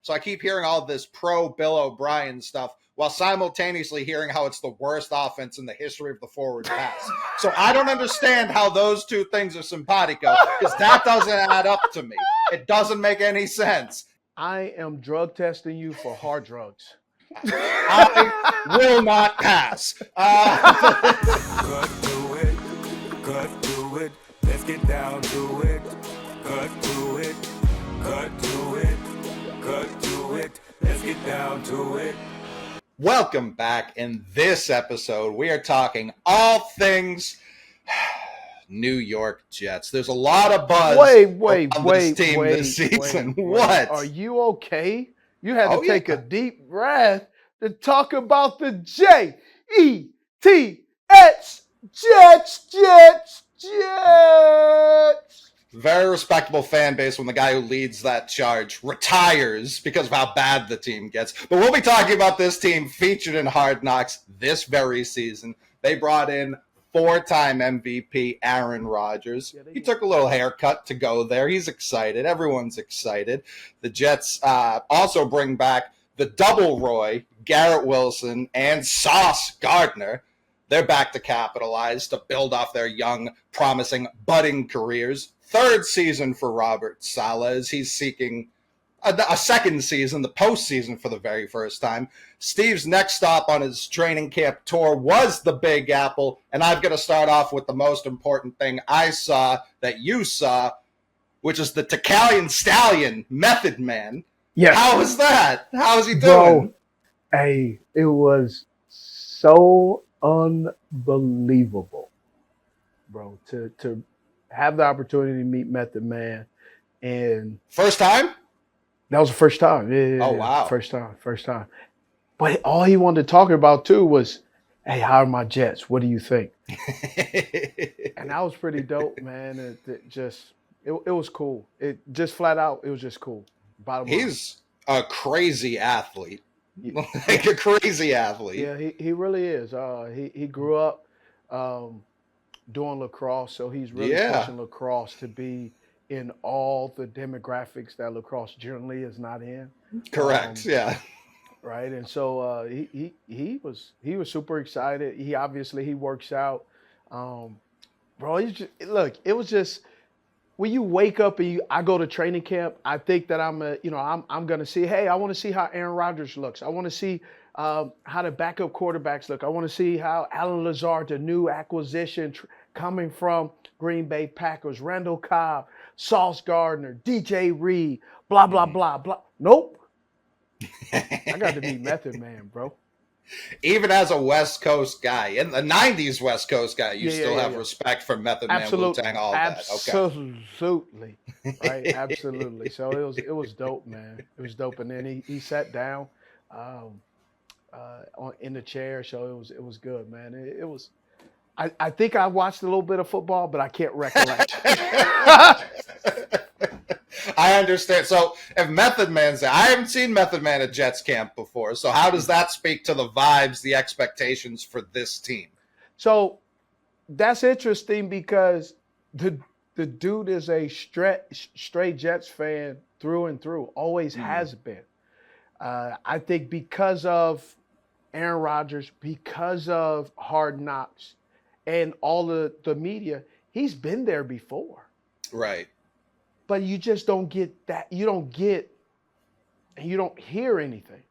So I keep hearing all this pro Bill O'Brien stuff while simultaneously hearing how it's the worst offense in the history of the forward pass. So I don't understand how those two things are simpatico, because that doesn't add up to me. It doesn't make any sense. I am drug testing you for hard drugs. I will not pass. Cut to it, cut to it, let's get down to it. Cut to it, cut to it, cut to it, let's get down to it. Welcome back. In this episode, we are talking all things New York Jets. There's a lot of buzz on this team this season. What? Are you okay? You had to take yeah. a deep breath to talk about the Jets. Jets. Very respectable fan base when the guy who leads that charge retires because of how bad the team gets. But we'll be talking about this team featured in Hard Knocks this very season. They brought in four-time MVP Aaron Rodgers. He took a little haircut to go there. He's excited. Everyone's excited. The Jets also bring back the double Roy, Garrett Wilson, and Sauce Gardner. They're back to capitalize, to build off their young, promising, budding careers. Third season for Robert Saleh as he's seeking a second season, the postseason for the very first time. Steve's next stop on his training camp tour was the Big Apple, and I've got to start off with the most important thing I saw that you saw, which is the Italian Stallion, Method Man. Yes. How was that? How is he doing? Bro, hey, it was so unbelievable, bro, to have the opportunity to meet Method Man. And first time? That was the first time. Yeah, oh, wow. First time. But all he wanted to talk about, too, was, hey, how are my Jets? What do you think? And that was pretty dope, man. It was cool. It just flat out, it was just cool. Bottom line. He's a crazy athlete. Like a crazy athlete. Yeah, he really is. He grew up doing lacrosse, so he's really pushing lacrosse to be in all the demographics that lacrosse generally is not in. Correct. Right, and so he was super excited. He obviously works out, bro. It was just when you wake up and I go to training camp. I think that I'm gonna see. Hey, I want to see how Aaron Rodgers looks. I want to see how the backup quarterbacks look. I want to see how Alan Lazard, the new acquisition coming from Green Bay Packers, Randall Cobb, Sauce Gardner, DJ Reed, blah blah blah blah. Nope. I got to meet Method Man, bro. Even as a West Coast guy, in the 90s West Coast guy, you still have respect for Method Man, Wu-Tang, all that. Okay. Absolutely. Right, absolutely. So it was dope, man. It was dope. And then he sat down in the chair, so it was good, man. It was I think I watched a little bit of football, but I can't recollect. I understand. So if Method Man's there, I haven't seen Method Man at Jets camp before. So how does that speak to the vibes, the expectations for this team? So that's interesting because the dude is a straight Jets fan through and through, always has been. I think because of Aaron Rodgers, because of Hard Knocks, and all the media, he's been there before. Right. But you just don't get that. You don't hear anything.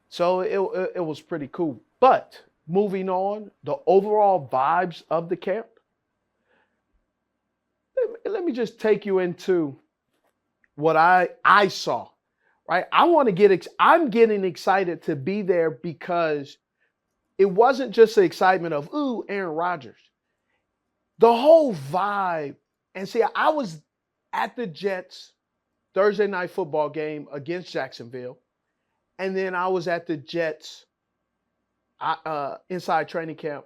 So it was pretty cool. But moving on, the overall vibes of the camp, let me just take you into what I saw, right? I'm getting excited to be there because it wasn't just the excitement of, ooh, Aaron Rodgers. The whole vibe, and see, I was at the Jets Thursday night football game against Jacksonville, and then I was at the Jets inside training camp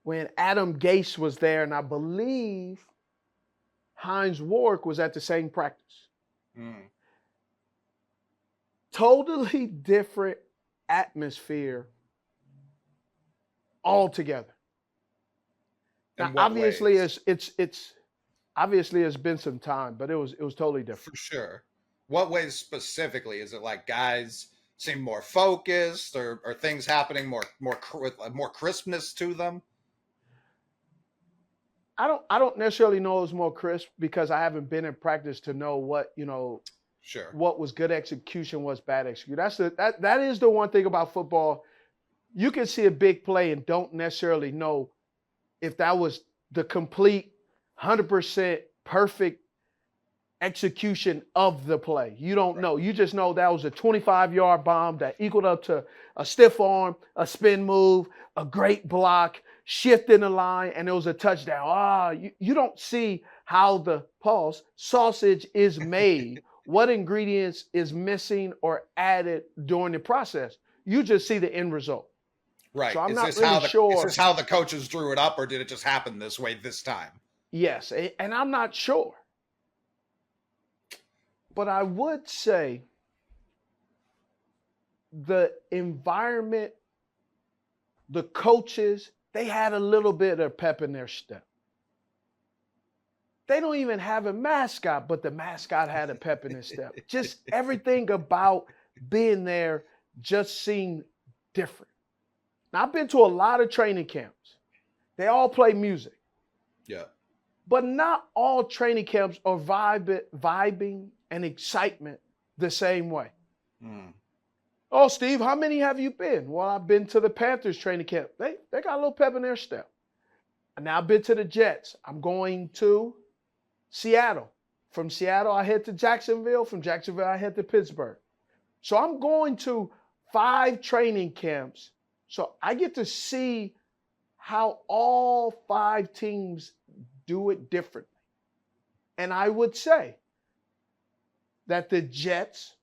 when Adam Gase was there, and I believe Hines Ward was at the same practice. Totally different atmosphere altogether. Now, obviously, it's obviously it's been some time, but it was totally different. For sure. What ways specifically? Is it like guys seem more focused, or things happening with more crispness to them? I don't necessarily know it was more crisp because I haven't been in practice to know what, Sure. what was good execution, what's bad execution. That is the one thing about football. You can see a big play and don't necessarily know if that was the complete 100% perfect execution of the play. You don't know. You just know that was a 25-yard bomb that equaled up to a stiff arm, a spin move, a great block, shift in the line, and it was a touchdown. You don't see how the sausage is made, what ingredients is missing or added during the process. You just see the end result. Right. So I'm is not this really sure. Is this how the coaches drew it up, or did it just happen this way this time? Yes, and I'm not sure. But I would say the environment, the coaches, they had a little bit of pep in their step. They don't even have a mascot, but the mascot had a pep in his step. Just everything about being there just seemed different. Now, I've been to a lot of training camps. They all play music. Yeah. But not all training camps are vibing and excitement the same way. Oh, Steve, how many have you been? Well, I've been to the Panthers training camp. They got a little pep in their step. And now I've been to the Jets. I'm going to Seattle. From Seattle, I head to Jacksonville. From Jacksonville, I head to Pittsburgh. So I'm going to 5 training camps. So I get to see how all 5 teams do it differently. And I would say that the Jets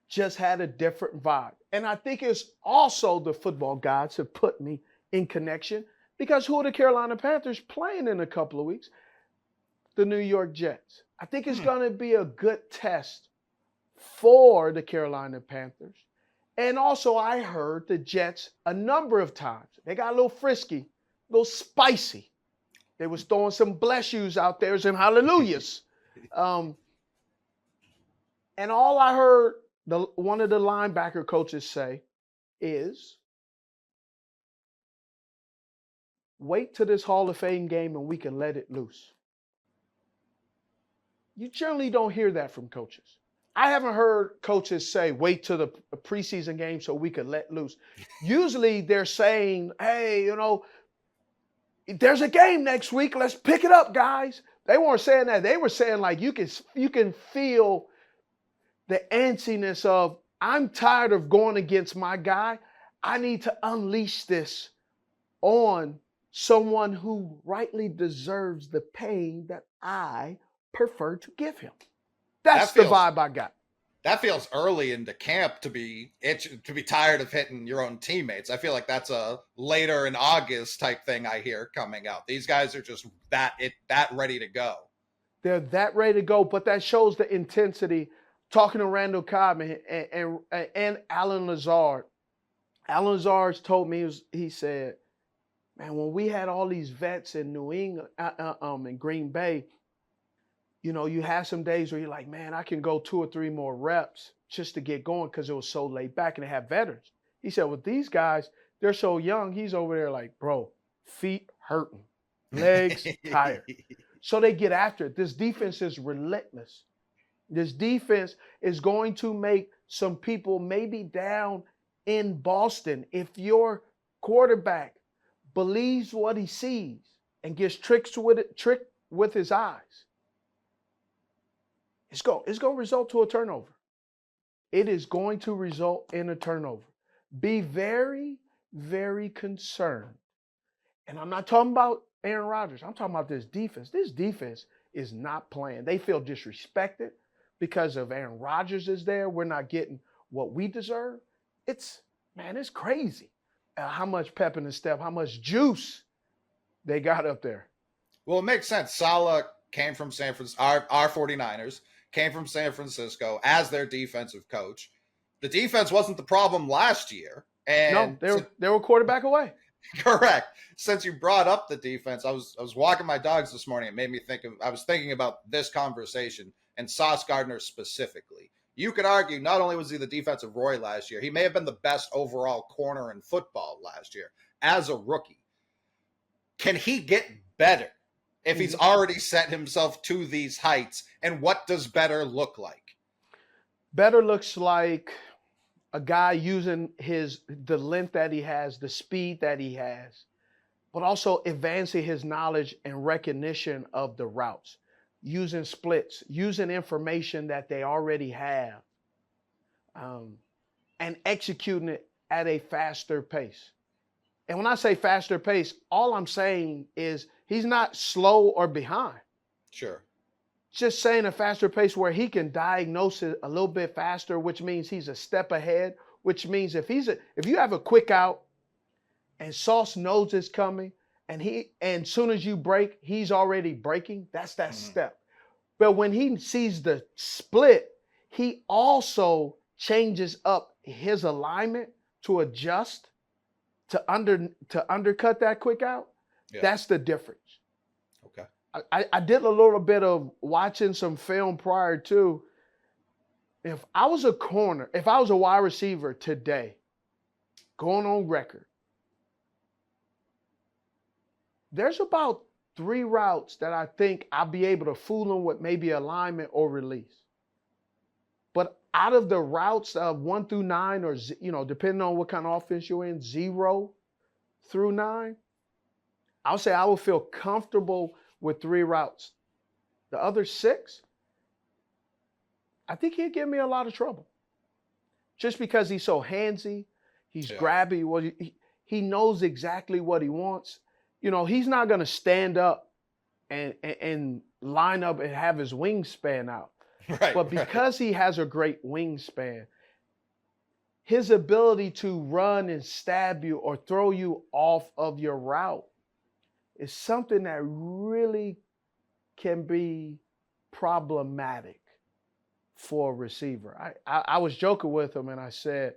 just had a different vibe. And I think it's also the football gods have put me in connection because who are the Carolina Panthers playing in a couple of weeks? The New York Jets. I think it's going to be a good test for the Carolina Panthers. And also I heard the Jets a number of times. They got a little frisky, a little spicy. They was throwing some bless yous out there and hallelujahs. And all I heard one of the linebacker coaches say is, wait till this Hall of Fame game and we can let it loose. You generally don't hear that from coaches. I haven't heard coaches say, wait till the preseason game so we can let loose. Usually they're saying, hey, there's a game next week. Let's pick it up, guys. They weren't saying that. They were saying like you can feel the antsiness of, I'm tired of going against my guy. I need to unleash this on someone who rightly deserves the pain that I prefer to give him. That's the vibe I got. That feels early into camp to be tired of hitting your own teammates. I feel like that's a later in August type thing I hear coming out. These guys are just that ready to go. They're that ready to go, but that shows the intensity. Talking to Randall Cobb and Alan Lazard. Alan Lazard told me, he said, man, when we had all these vets in New England, in Green Bay, you have some days where you're like, man, I can go 2 or 3 more reps just to get going because it was so laid back and they have veterans. He said, with these guys, they're so young. He's over there like, bro, feet hurting, legs tired. So they get after it. This defense is relentless. This defense is going to make some people maybe down in Boston if your quarterback believes what he sees and gets tricked with his eyes. It's going to result to a turnover. It is going to result in a turnover. Be very, very concerned. And I'm not talking about Aaron Rodgers. I'm talking about this defense. This defense is not playing. They feel disrespected because of Aaron Rodgers is there. We're not getting what we deserve. It's crazy how much pep in the step, how much juice they got up there. Well, it makes sense. Saleh came from San Francisco. Our 49ers came from San Francisco as their defensive coach. The defense wasn't the problem last year. And no, they were quarterback away. Correct. Since you brought up the defense, I was walking my dogs this morning. It made me I was thinking about this conversation. and Sauce Gardner specifically. You could argue not only was he the defensive Roy last year, he may have been the best overall corner in football last year as a rookie. Can he get better if he's already set himself to these heights? And what does better look like? Better looks like a guy using the length that he has, the speed that he has, but also advancing his knowledge and recognition of the routes, using splits, using information that they already have, and executing it at a faster pace. And when I say faster pace, all I'm saying is he's not slow or behind. Sure. Just saying a faster pace where he can diagnose it a little bit faster, which means he's a step ahead, which means if you have a quick out and Sauce knows it's coming and soon as you break, he's already breaking, that's that step. But when he sees the split, he also changes up his alignment to adjust to undercut that quick out. Yeah. That's the difference. Okay. I did a little bit of watching some film prior to. If I was a corner, if I was a wide receiver today, going on record, there's about 3 routes that I think I'll be able to fool him with maybe alignment or release. But out of the routes of 1 through 9, or depending on what kind of offense you're in, 0 through 9, I'll say I will feel comfortable with 3 routes. The other 6, I think he'd give me a lot of trouble. Just because he's so handsy, he's grabby. Well, he knows exactly what he wants. He's not going to stand up and line up and have his wingspan out. Right, but because he has a great wingspan, his ability to run and stab you or throw you off of your route is something that really can be problematic for a receiver. I was joking with him and I said,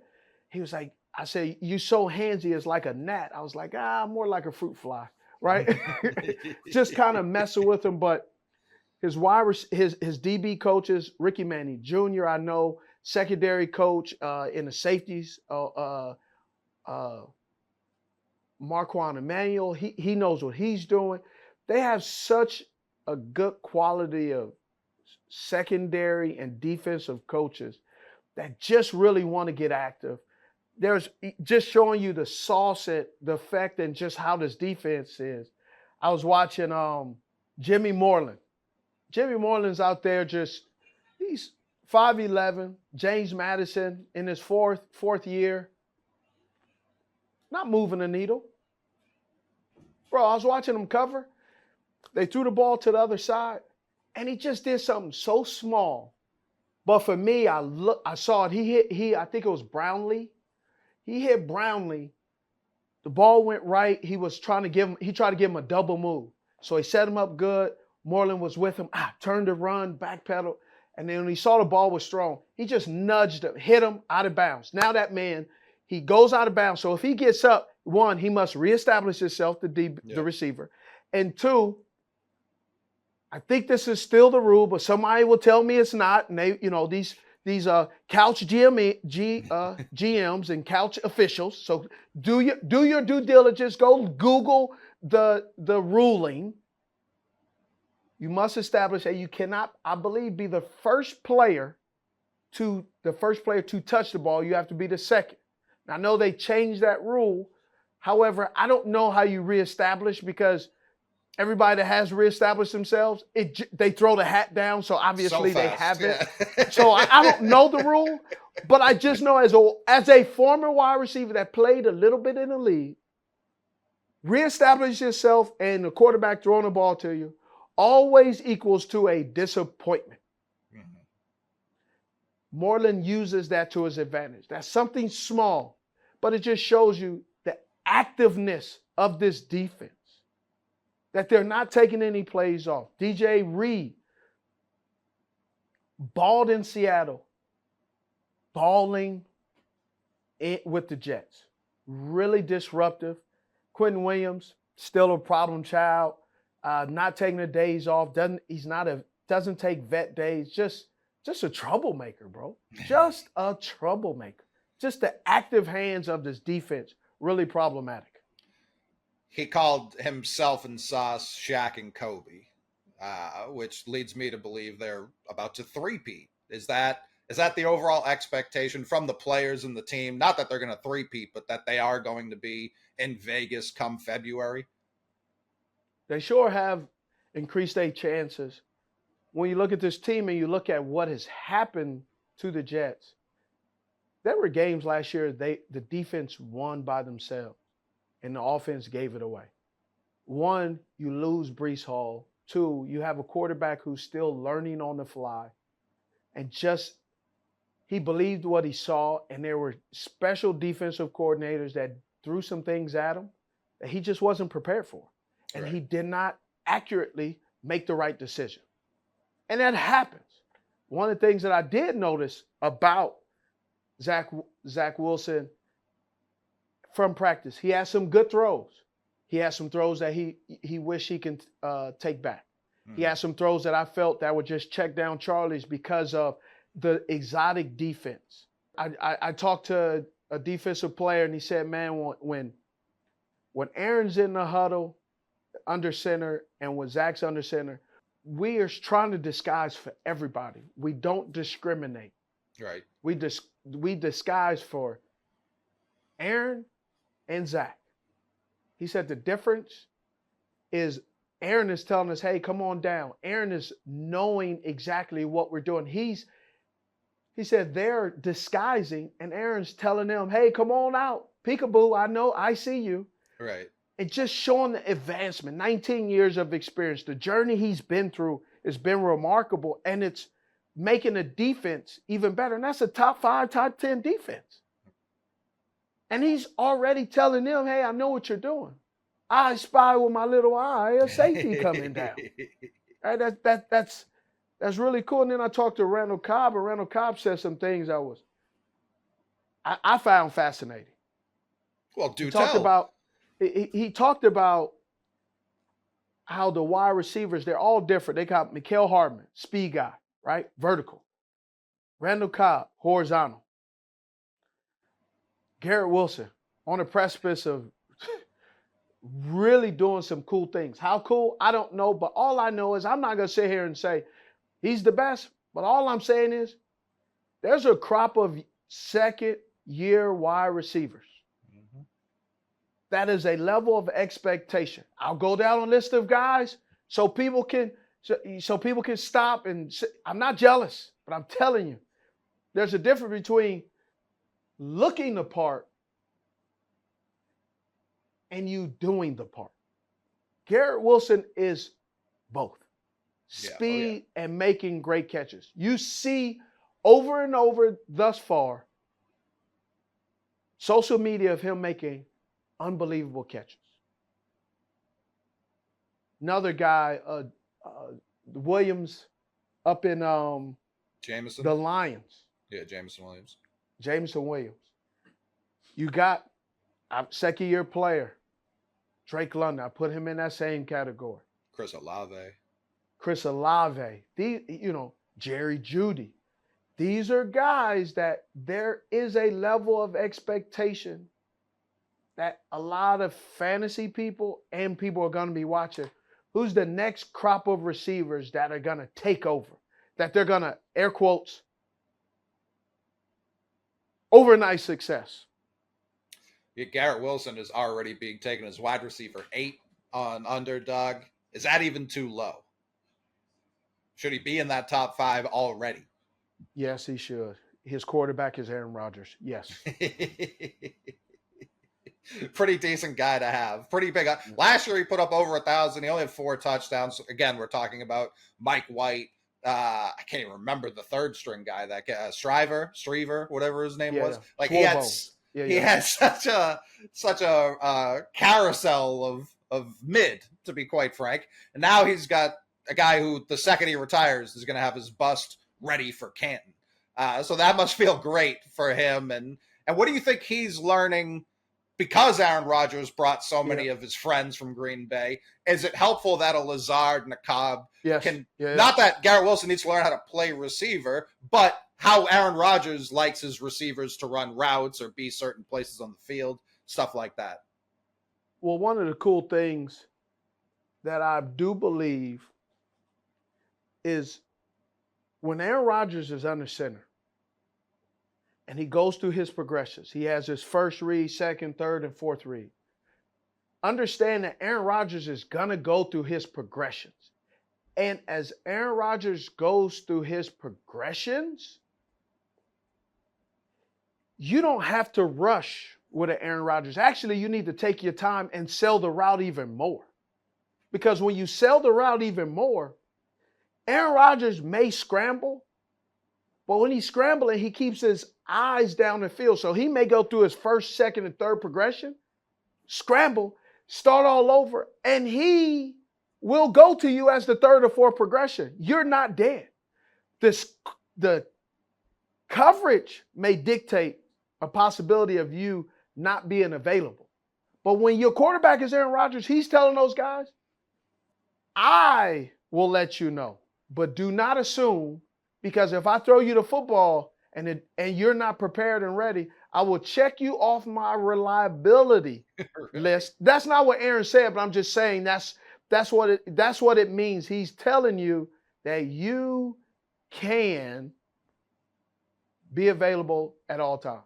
you so handsy, it's like a gnat. I was like, more like a fruit fly, right? Just kind of messing with him. But his DB coaches, Ricky Manning Jr., I know, secondary coach in the safeties, Marquand Emmanuel, he knows what he's doing. They have such a good quality of secondary and defensive coaches that just really want to get active. There's just showing you the sauce, the effect, and just how this defense is. I was watching Jimmy Moreland. Jimmy Moreland's out there he's 5'11", James Madison in his fourth year. Not moving the needle. Bro, I was watching him cover. They threw the ball to the other side, and he just did something so small. But for me, I saw it. I think it was Brownlee. He hit Brownlee. The ball went right. He tried to give him a double move. So he set him up good. Moreland was with him. Turned to run, backpedal. And then when he saw the ball was strong, he just nudged him, hit him out of bounds. Now that man, he goes out of bounds. So if he gets up, 1, he must reestablish himself, the receiver. And 2, I think this is still the rule, but somebody will tell me it's not. And they, these couch GMs and couch officials. So do your due diligence. Go Google the ruling. You must establish that you cannot, I believe, be the first player to touch the ball. You have to be the second. Now, I know they changed that rule. However, I don't know how you reestablish, because everybody that has reestablished themselves, they throw the hat down, so obviously they haven't. Yeah. So I don't know the rule, but I just know as a former wide receiver that played a little bit in the league, reestablish yourself and the quarterback throwing the ball to you always equals to a disappointment. Mm-hmm. Moreland uses that to his advantage. That's something small, but it just shows you the activeness of this defense, that they're not taking any plays off. DJ Reed balled in Seattle, balling with the Jets. Really disruptive. Quentin Williams, still a problem child. Not taking the days off. He's not doesn't take vet days, just a troublemaker, bro. Just a troublemaker. Just the active hands of this defense, really problematic. He called himself and Sauce Shaq and Kobe, which leads me to believe they're about to three-peat. Is that the overall expectation from the players and the team? Not that they're going to three-peat, but that they are going to be in Vegas come February? They sure have increased their chances. When you look at this team and you look at what has happened to the Jets, there were games last year the defense won by themselves and the offense gave it away. One, you lose Breece Hall. Two, you have a quarterback who's still learning on the fly. And just, he believed what he saw, and there were special defensive coordinators that threw some things at him that he just wasn't prepared for. And he did not accurately make the right decision. And that happens. One of the things that I did notice about Zach Wilson from practice, he has some good throws. He has some throws that he wished he can take back. He has some throws that I felt that were just check down Charlie's because of the exotic defense. I talked to a defensive player and he said, man, when Aaron's in the huddle under center and when Zach's under center, we are trying to disguise for everybody. We don't discriminate. Right. We disguise for Aaron and Zach. He said the difference is Aaron is telling us, hey, come on down. Aaron is knowing exactly what we're doing. He said they're disguising, and Aaron's telling them, hey, come on out. Peekaboo, I know, I see you. Right. And just showing the advancement, 19 years of experience. The journey he's been through has been remarkable, and it's making the defense even better. And that's a top 5, top 10 defense. And he's already telling them, hey, I know what you're doing. I spy with my little eye a safety coming down. Right? That's really cool. And then I talked to Randall Cobb, and Randall Cobb said some things I found fascinating. Well, He talked about how the wide receivers, they're all different. They got Mikael Hardman, speed guy, right? Vertical. Randall Cobb, horizontal. Garrett Wilson, on the precipice of really doing some cool things. How cool? I don't know, but all I know is I'm not going to sit here and say he's the best, but all I'm saying is there's a crop of second-year wide receivers. Mm-hmm. That is a level of expectation. I'll go down a list of guys so people can stop and say, I'm not jealous, but I'm telling you, there's a difference between looking the part and you doing the part. Garrett Wilson is both. Speed and making great catches. You see over and over thus far social media of him making unbelievable catches. Another guy, Williams up in Jameson. The Lions. Yeah, Jameson Williams. Jameson Williams. You got a second-year player, Drake London. I put him in that same category. Chris Olave. Jerry Jeudy. These are guys that there is a level of expectation that a lot of fantasy people and people are going to be watching. Who's the next crop of receivers that are going to take over? That they're going to, air quotes, overnight success. Yeah, Garrett Wilson is already being taken as wide receiver 8 on Underdog. Is that even too low? Should he be in that top 5 already? Yes, he should. His quarterback is Aaron Rodgers. Yes. Pretty decent guy to have. Pretty big. Last year he put up over 1,000. He only had 4 touchdowns. Again, we're talking about Mike White. I can't even remember the third string guy. That guy, Strever, whatever his name was. Like Schwarbo. He had such a carousel of mid, to be quite frank. And now he's got a guy who the second he retires is going to have his bust ready for Canton. So that must feel great for him. And what do you think he's learning because Aaron Rodgers brought so many of his friends from Green Bay, is it helpful that a Lazard and a Cobb can, not that Garrett Wilson needs to learn how to play receiver, but how Aaron Rodgers likes his receivers to run routes or be certain places on the field, stuff like that? Well, one of the cool things that I do believe is when Aaron Rodgers is under center and he goes through his progressions, he has his first read, second, third, and fourth read. Understand that Aaron Rodgers is going to go through his progressions. And as Aaron Rodgers goes through his progressions, you don't have to rush with an Aaron Rodgers. Actually, you need to take your time and sell the route even more. Because when you sell the route even more, Aaron Rodgers may scramble, but when he's scrambling, he keeps his eyes down the field. So he may go through his first, second, and third progression, scramble, start all over, and he will go to you as the third or fourth progression. You're not dead. The coverage may dictate a possibility of you not being available. But when your quarterback is Aaron Rodgers, he's telling those guys, I will let you know, but do not assume, because if I throw you the football and you're not prepared and ready, I will check you off my reliability list. That's not what Aaron said, but I'm just saying that's what it means. He's telling you that you can be available at all times.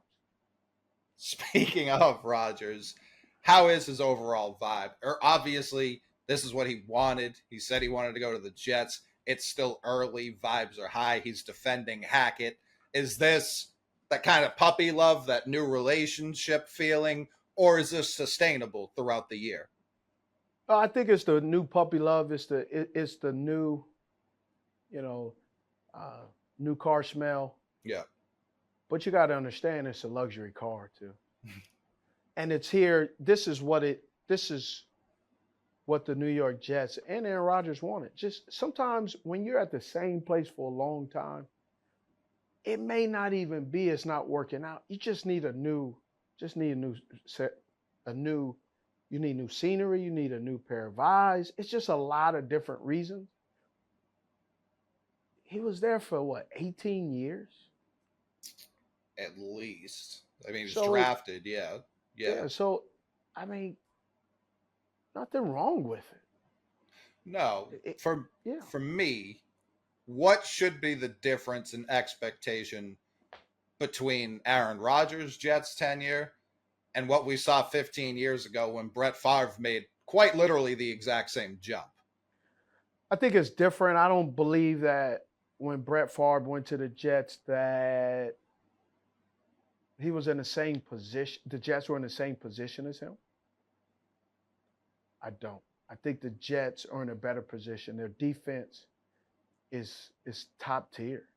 Speaking of Rodgers, how is his overall vibe? Obviously, this is what he wanted. He said he wanted to go to the Jets. It's still early. Vibes are high. He's defending Hackett. Is this that kind of puppy love, that new relationship feeling, or is this sustainable throughout the year? I think it's the new puppy love. It's the new, new car smell. Yeah. But you got to understand, it's a luxury car too, and it's here. This is what the New York Jets and Aaron Rodgers wanted. Just sometimes when you're at the same place for a long time, it may not even be it's not working out. You just need you need new scenery, you need a new pair of eyes. It's just a lot of different reasons. He was there for 18 years? At least. I mean, he's drafted, yeah. So, nothing wrong with it. No. For me, what should be the difference in expectation between Aaron Rodgers' Jets tenure and what we saw 15 years ago when Brett Favre made quite literally the exact same jump? I think it's different. I don't believe that when Brett Favre went to the Jets that he was in the same position. The Jets were in the same position as him. I don't. I think the Jets are in a better position. Their defense is top tier.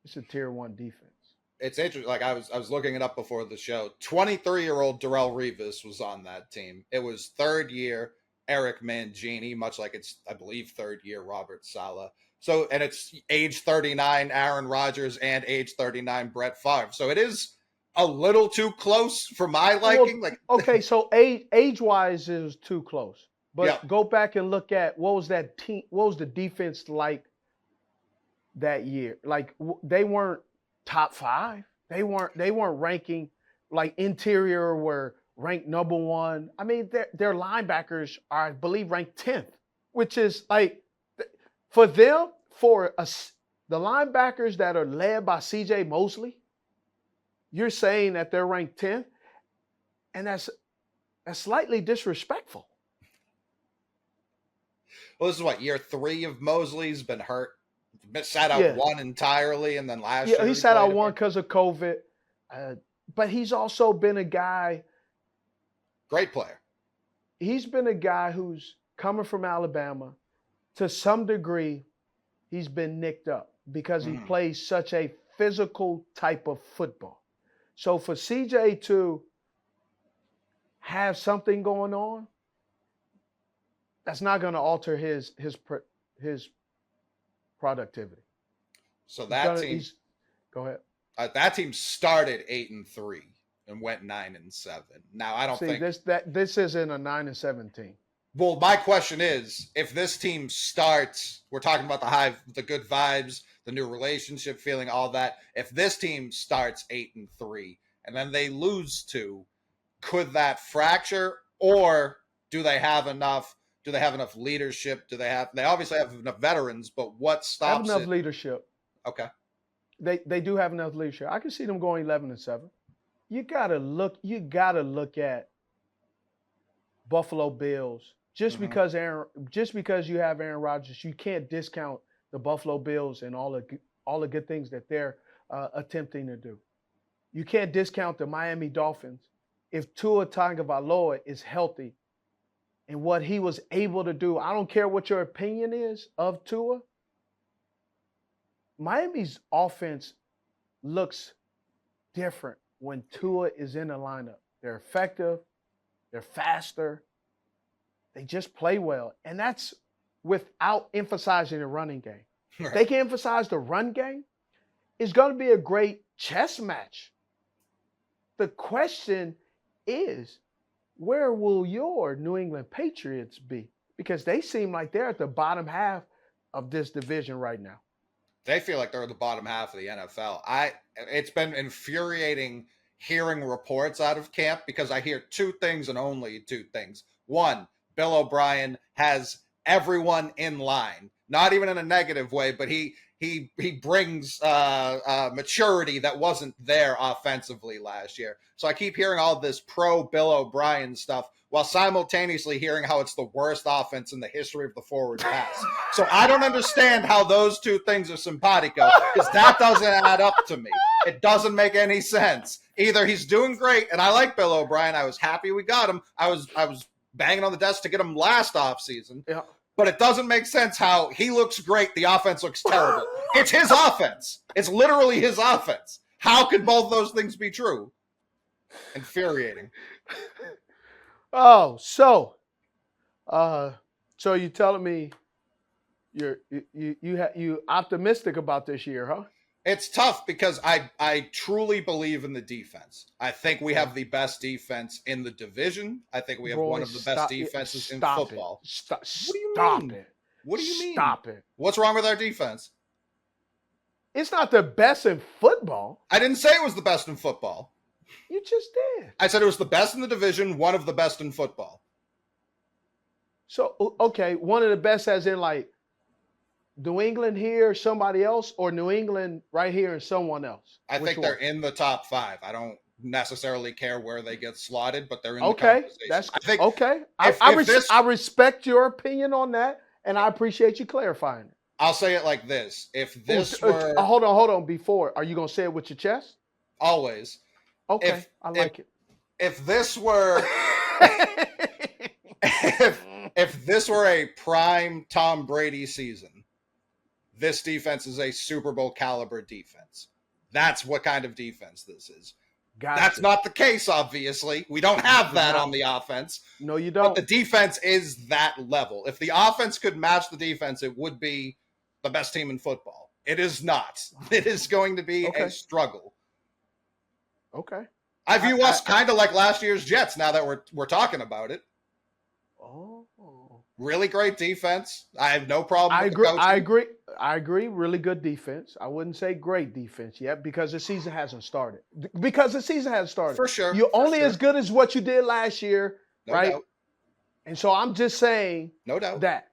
It's a tier 1 defense. It's interesting. Like I was looking it up before the show. 23-year-old Darrelle Revis was on that team. It was third year Eric Mangini, much like it's, I believe, third year Robert Saleh. So, and it's age 39 Aaron Rodgers and age 39 Brett Favre. So it is a little too close for my liking. Okay, so age-wise is too close. But Go back and look at what was the defense like that year? Like they weren't top 5. They weren't ranking, like interior were ranked number 1. I mean, their linebackers are, I believe, ranked 10th, which is like for them, the linebackers that are led by C.J. Mosley, you're saying that they're ranked 10th, and that's slightly disrespectful. Well, this is what, year 3 of Mosley's been hurt. Sat out 1 entirely, and then last year he sat out 1 because of COVID. But he's also been a guy. Great player. He's been a guy who's coming from Alabama. To some degree, he's been nicked up because he plays such a physical type of football. So for CJ to have something going on, that's not going to alter his productivity. So that team. Go ahead. That team started 8-3 and went 9-7. Now I don't See, think this isn't a 9-7 team. Well, my question is, if this team starts, we're talking about the good vibes, the new relationship feeling, all that. If this team starts 8-3 and then they lose 2, could that fracture, or do they have enough? Do they have enough leadership? They obviously have enough veterans, but what stops Have enough it? leadership. Okay. They do have enough leadership. I can see them going 11-7. You gotta look at Buffalo Bills. Just because you have Aaron Rodgers, you can't discount the Buffalo Bills and all the good things that they're attempting to do. You can't discount the Miami Dolphins if Tua Tagovailoa is healthy and what he was able to do. I don't care what your opinion is of Tua. Miami's offense looks different when Tua is in the lineup. They're effective. They're faster. They just play well. And that's without emphasizing the running game. If they can emphasize the run game, it's going to be a great chess match. The question is, where will your New England Patriots be? Because they seem like they're at the bottom half of this division right now. They feel like they're at the bottom half of the NFL. It's been infuriating hearing reports out of camp because I hear 2 things and only 2 things. One, Bill O'Brien has everyone in line, not even in a negative way, but he brings maturity that wasn't there offensively last year. So I keep hearing all this pro Bill O'Brien stuff while simultaneously hearing how it's the worst offense in the history of the forward pass. So I don't understand how those 2 things are simpatico, because that doesn't add up to me. It doesn't make any sense. Either he's doing great, and I like Bill O'Brien. I was happy we got him. I was banging on the desk to get him last offseason. Yeah. But it doesn't make sense how he looks great, the offense looks terrible. It's his offense. It's literally his offense. How could both those things be true? Infuriating. Oh, so you telling me you optimistic about this year, huh? It's tough because I truly believe in the defense. I think we have the best defense in the division. I think we have one of the best defenses in football. Stop it. What do you mean? Stop it. What's wrong with our defense? It's not the best in football. I didn't say it was the best in football. You just did. I said it was the best in the division, one of the best in football. So, okay, one of the best as in like New England here, somebody else, or New England right here and someone else? I think they're in the top 5. I don't necessarily care where they get slotted, but they're in the conversation. Okay. I respect your opinion on that, and I appreciate you clarifying it. I'll say it like this. If this were... Hold on. Before, are you going to say it with your chest? Always. Okay, I like it. If this were... if this were a prime Tom Brady season, this defense is a Super Bowl caliber defense. That's what kind of defense this is. Gotcha. That's not the case, obviously. We don't have that on the offense. No, you don't. But the defense is that level. If the offense could match the defense, it would be the best team in football. It is not. It is going to be a struggle. Okay. I view us kind of like last year's Jets now that we're talking about it. Oh. Really great defense. I have no problem with the coaching. I agree. Really good defense. I wouldn't say great defense yet because the season hasn't started. For sure. You're only as good as what you did last year, no right? Doubt. And so I'm just saying no doubt that.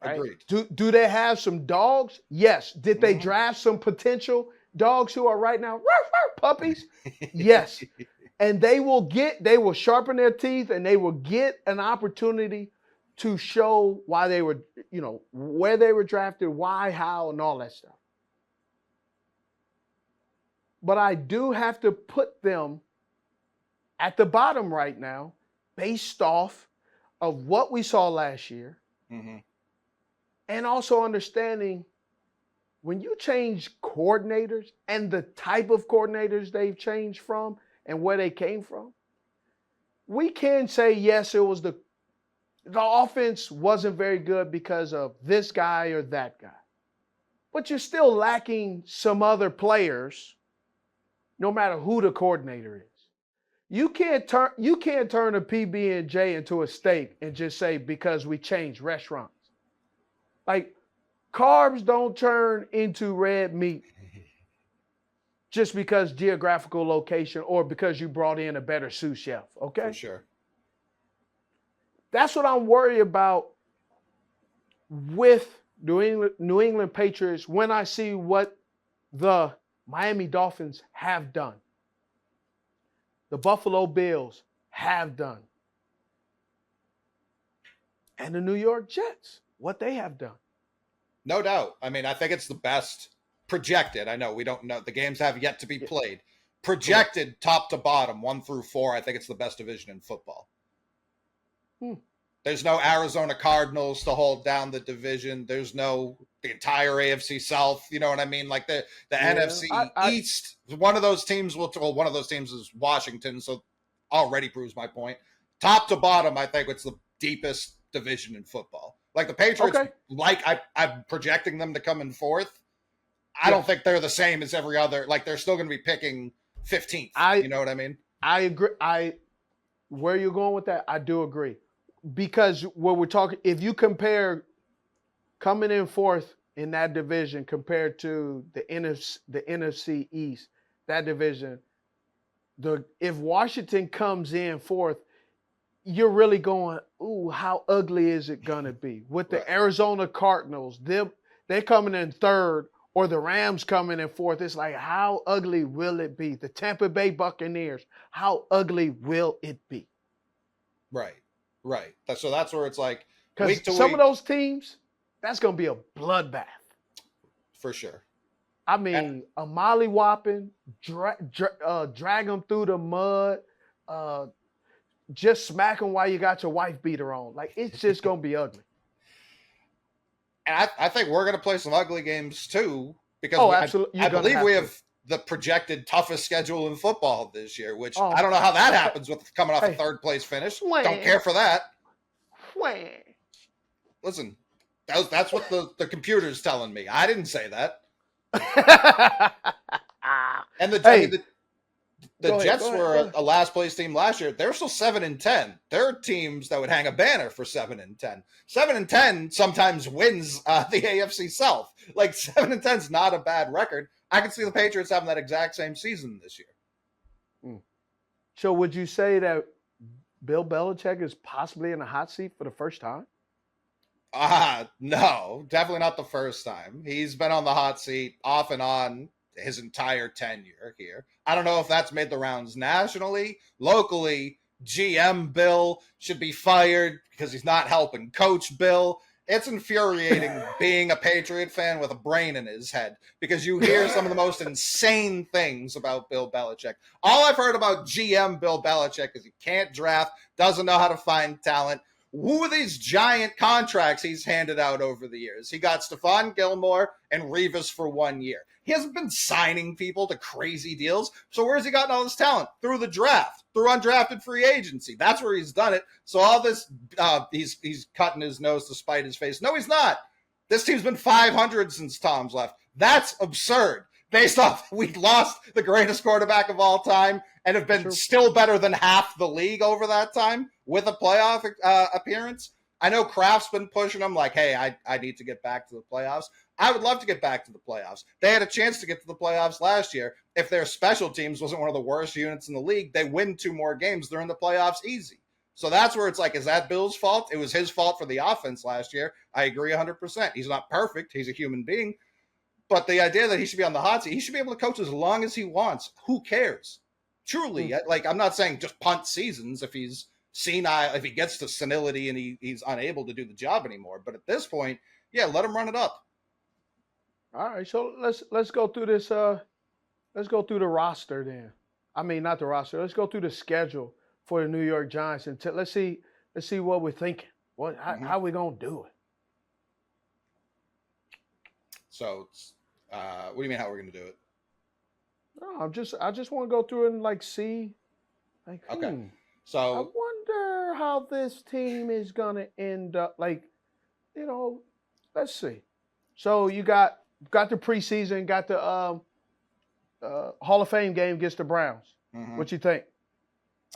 Right? Agreed. Do they have some dogs? Yes. Did they draft some potential dogs who are right now puppies? Yes. And they will sharpen their teeth and they will get an opportunity to show why they were, where they were drafted, why, how, and all that stuff. But I do have to put them at the bottom right now based off of what we saw last year. Mm-hmm. And also understanding when you change coordinators and the type of coordinators they've changed from and where they came from, we can say, yes, it was the offense wasn't very good because of this guy or that guy. But you're still lacking some other players, no matter who the coordinator is. You can't turn a PB and J into a steak and just say because we changed restaurants. Like carbs don't turn into red meat just because geographical location or because you brought in a better sous chef. Okay, For sure. that's what I'm worried about with New England Patriots when I see what the Miami Dolphins have done, the Buffalo Bills have done, and the New York Jets, what they have done. No doubt. I mean, I think it's the best projected. I know we don't know. The games have yet to be played. Projected top to bottom, 1 through 4, I think it's the best division in football. There's no Arizona Cardinals to hold down the division. There's no the entire AFC South. You know what I mean? Like the NFC East. One of those teams one of those teams is Washington, so already proves my point. Top to bottom, I think it's the deepest division in football. Like the Patriots, I'm projecting them to come in 4th. I don't think they're the same as every other. Like they're still going to be picking 15th. You know what I mean? I agree. Where you're going with that, I do agree. Because what we're talking, if you compare coming in 4th in that division compared to the NFC East, that division, if Washington comes in 4th, you're really going, ooh, how ugly is it gonna be? With the Arizona Cardinals, they're coming in 3rd, or the Rams coming in 4th. It's like, how ugly will it be? The Tampa Bay Buccaneers, how ugly will it be? Right. So that's where it's like because some of those teams, that's gonna be a bloodbath for sure. I mean, a molly-whopping, drag them through the mud, just smack them while you got your wife beater on. Like, it's just going to be ugly. And I think we're going to play some ugly games, too, because absolutely. I believe we have the projected toughest schedule in football this year, which I don't know how that happens with coming off a 3rd-place finish. Don't care for that. Listen, that's what the computer's telling me. I didn't say that. And the Jets were a last place team last year. They're still 7-10. There are teams that would hang a banner for 7-10. 7-10 sometimes wins the AFC South. Like 7-10 is not a bad record. I can see the Patriots having that exact same season this year. So would you say that Bill Belichick is possibly in the hot seat for the first time? No, definitely not the first time. He's been on the hot seat off and on his entire tenure here. I don't know if that's made the rounds nationally, locally. GM Bill should be fired because he's not helping Coach Bill. It's infuriating being a Patriot fan with a brain in his head because you hear some of the most insane things about Bill Belichick. All I've heard about GM Bill Belichick is he can't draft, doesn't know how to find talent. Who are these giant contracts he's handed out over the years? He got Stephon Gilmore and Revis for 1 year. He hasn't been signing people to crazy deals. So where's he gotten all this talent? Through the draft, through undrafted free agency. That's where he's done it. So all this, he's cutting his nose to spite his face. No, he's not. This team's been 500 since Tom's left. That's absurd. Based off, we lost the greatest quarterback of all time and have been still better than half the league over that time with a playoff appearance. I know Kraft's been pushing them like, hey, I need to get back to the playoffs. I would love to get back to the playoffs. They had a chance to get to the playoffs last year. If their special teams wasn't one of the worst units in the league, they win 2 more games. They're in the playoffs easy. So that's where it's like, is that Bill's fault? It was his fault for the offense last year. I agree 100%. He's not perfect. He's a human being. But the idea that he should be on the hot seat, he should be able to coach as long as he wants. Who cares? Truly, like, I'm not saying just punt seasons if he's senile, if he gets to senility and he's unable to do the job anymore. But at this point, yeah, let him run it up. All right, so let's go through this. Let's go through the roster then. I mean, not the roster. Let's go through the schedule for the New York Giants and let's see what we're thinking. How we gonna do it? So, what do you mean how we're gonna do it? No, I just want to go through and like see, like, okay. So I wonder how this team is gonna end up. Like, let's see. So you got the preseason, got the Hall of Fame game against the Browns. What you think?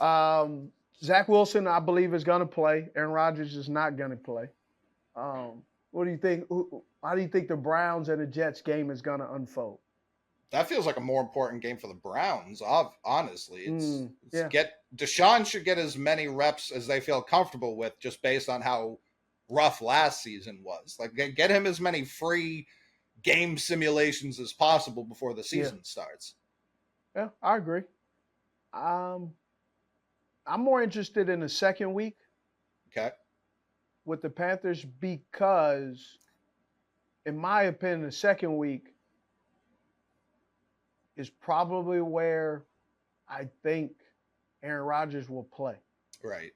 Zach Wilson, I believe, is going to play. Aaron Rodgers is not going to play. What do you think? How do you think the Browns and the Jets game is going to unfold? That feels like a more important game for the Browns. Honestly, yeah. Deshaun should get as many reps as they feel comfortable with, just based on how rough last season was. Like, get him as many free game simulations as possible before the season starts. Yeah, I agree. I'm more interested in the second week. Okay. With the Panthers, because, in my opinion, the second week is probably where I think Aaron Rodgers will play. Right.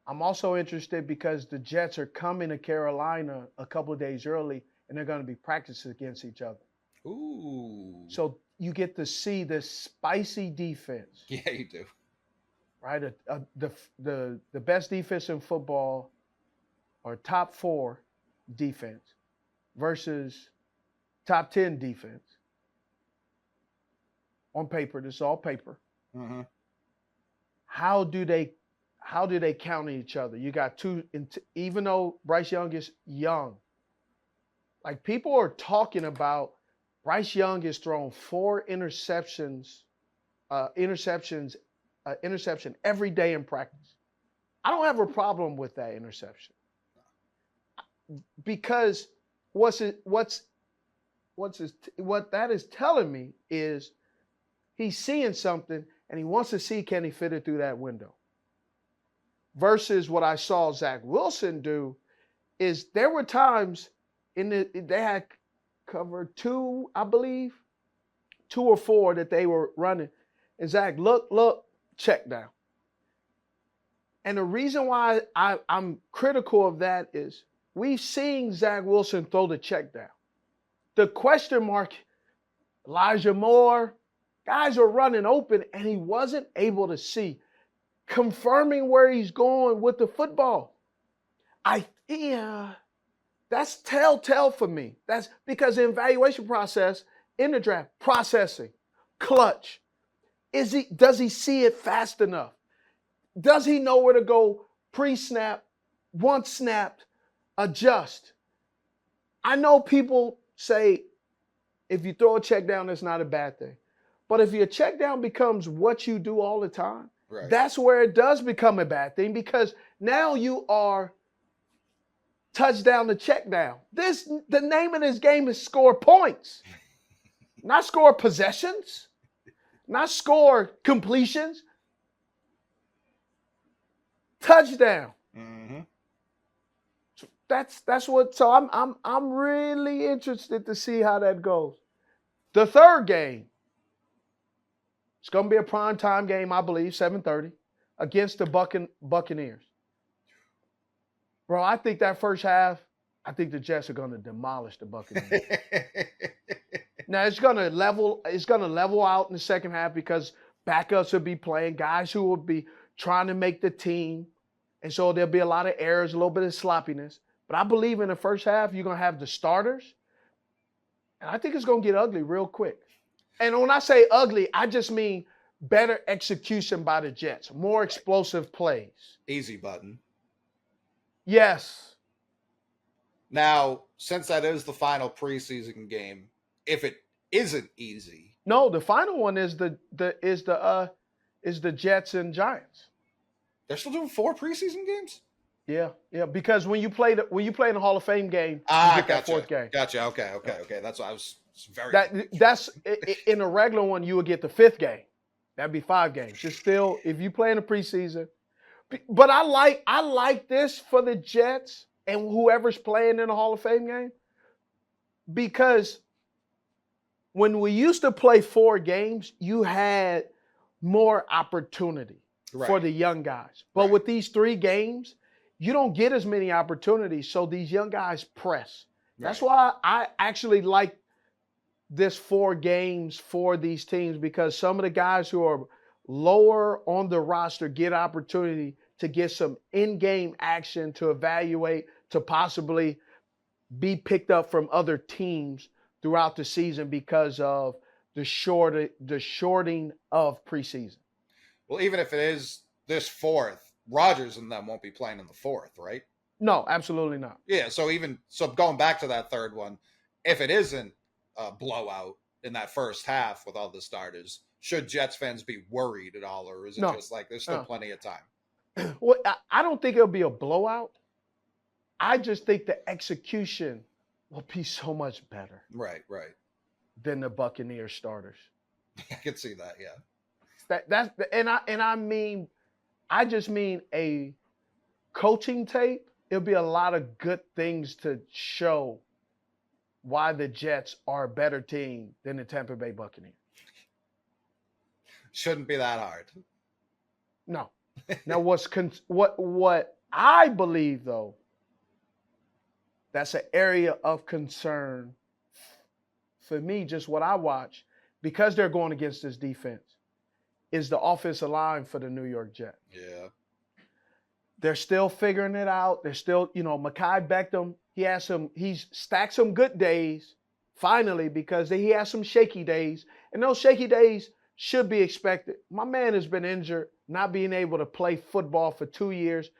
I'm also interested because the Jets are coming to Carolina a couple of days early, and they're going to be practicing against each other. Ooh. So you get to see this spicy defense. Yeah, you do. Right? The best defense in football, or top 4 defense, versus top 10 defense. On paper, this is all paper. Mm-hmm. How do they counter each other? You got two, even though Bryce Young is young, like, people are talking about Bryce Young has thrown 4 interception every day in practice. I don't have a problem with that interception, because what that is telling me is he's seeing something and he wants to see, can he fit it through that window. Versus what I saw Zach Wilson do is there were times they had covered 2, I believe, 2 or 4 that they were running. And Zach, look, check down. And the reason why I'm critical of that is we've seen Zach Wilson throw the check down. The question mark, Elijah Moore, guys are running open and he wasn't able to see, confirming where he's going with the football. That's telltale for me. That's because the evaluation process in the draft, processing, clutch. Does he see it fast enough? Does he know where to go pre-snap, once snapped, adjust? I know people say if you throw a check down, that's not a bad thing. But if your check down becomes what you do all the time, right, that's where it does become a bad thing, because now you are touchdown to check down. The name of this game is score points, not score possessions, not score completions. Touchdown. Mm-hmm. That's what. So I'm really interested to see how that goes. The third game, it's going to be a primetime game, I believe, 7:30, against the Buccaneers. Bro, I think that first half, I think the Jets are going to demolish the Buccaneers. Now it's going to level out in the second half, because backups will be playing, guys who will be trying to make the team. And so there'll be a lot of errors, a little bit of sloppiness. But I believe in the first half, you're going to have the starters. And I think it's going to get ugly real quick. And when I say ugly, I just mean better execution by the Jets, more explosive plays. Easy button. Yes. Now, since that is the final preseason game, if it isn't easy. No, the final one is the Jets and Giants. They're still doing 4 preseason games? Yeah, because when you play in the Hall of Fame game, you get that fourth game. Gotcha. Okay. That's why I was very. That's in a regular one, you would get the 5th game. That'd be 5 games. It's still, if you play in the preseason. But I like this for the Jets and whoever's playing in the Hall of Fame game, because when we used to play 4 games, you had more opportunity for the young guys. But with these 3 games, you don't get as many opportunities, so these young guys press. That's why I actually like this 4 games for these teams, because some of the guys who are lower on the roster get opportunity to get some in-game action, to evaluate, to possibly be picked up from other teams throughout the season because of the shorting of preseason. Well, even if it is this fourth, Rodgers and them won't be playing in the fourth, right? No, absolutely not. Yeah, so going back to that third one, if it isn't a blowout in that first half with all the starters, should Jets fans be worried at all, or is it No. just like there's still plenty of time? Well, I don't think it'll be a blowout. I just think the execution will be so much better Right. than the Buccaneers starters. I can see that, yeah. I just mean a coaching tape. It'll be a lot of good things to show why the Jets are a better team than the Tampa Bay Buccaneers. Shouldn't be that hard. No. Now, what I believe though, that's an area of concern for me. Just what I watch, because they're going against this defense, is the offensive line for the New York Jets. Yeah. They're still figuring it out. They're still, Mekhi Beckham, he's stacked some good days, finally, because he has some shaky days. And those shaky days should be expected. My man has been injured, not being able to play football for 2 years.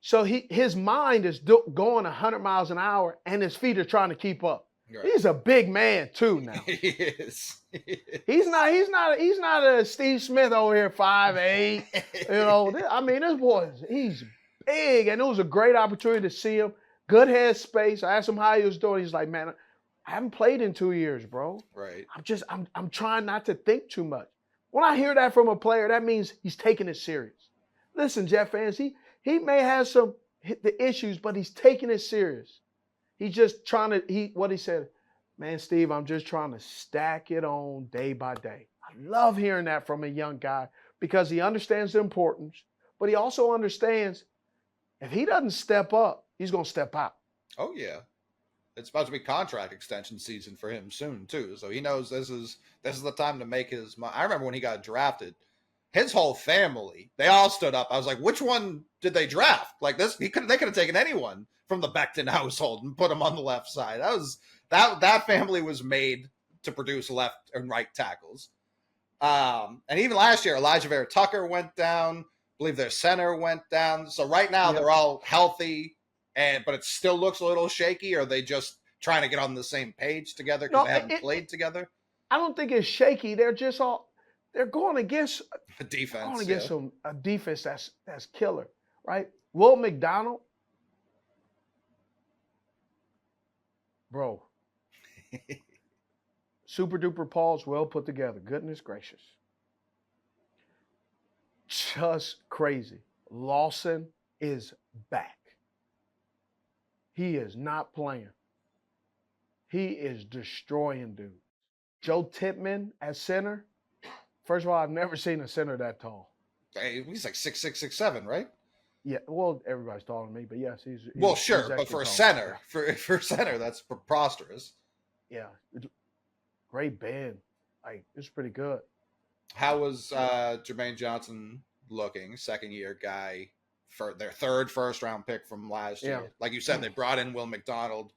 So his mind is going 100 miles an hour, and his feet are trying to keep up. Right. He's a big man too now. He is. He's not a Steve Smith over here, 5'8". I mean, this boy, he's big, and it was a great opportunity to see him. Good head space. I asked him how he was doing. He's like, man, I haven't played in 2 years, bro. Right. I'm trying not to think too much. When I hear that from a player, that means he's taking it serious. Listen, Jet fans, he may have the issues, but he's taking it serious. He's just trying to, what he said, man, Steve, I'm just trying to stack it on day by day. I love hearing that from a young guy because he understands the importance, but he also understands if he doesn't step up, he's going to step out. Oh, yeah. It's about to be contract extension season for him soon, too. So he knows this is the time to make his money. I remember when he got drafted, his whole family, they all stood up. I was like, which one did they draft? Like this, they could have taken anyone from the Becton household and put him on the left side. That family was made to produce left and right tackles. And even last year, Elijah Vera Tucker went down. I believe their center went down. So right now they're all healthy, but it still looks a little shaky. Or are they just trying to get on the same page together because they haven't played together? I don't think it's shaky. They're just they're going against a defense. Going against a defense that's killer, right? Will McDonald, bro. Super duper Paul's well put together. Goodness gracious. Just crazy. Lawson is back. He is not playing. He is destroying dudes. Joe Tippmann at center. First of all, I've never seen a center that tall. Hey, he's like 6'6", 6'7", right? Yeah, well, everybody's taller than me, but yes, he's well, sure, he's but for a tall. center, for center, that's preposterous. Yeah, great bend. Like, it's pretty good. How was Jermaine Johnson looking? Second year guy for their third first round pick from last year. Like you said, they brought in Will McDonald,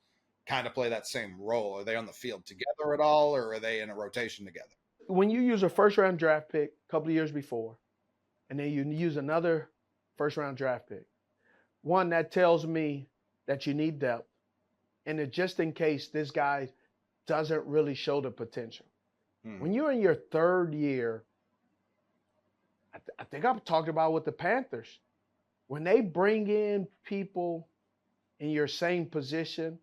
kind of play that same role. Are they on the field together at all, or are they in a rotation together? When you use a first-round draft pick a couple of years before, and then you use another first-round draft pick, one, that tells me that you need depth, and that just in case this guy doesn't really show the potential. When you're in your third year, I think I've talked about with the Panthers, when they bring in people in your same position,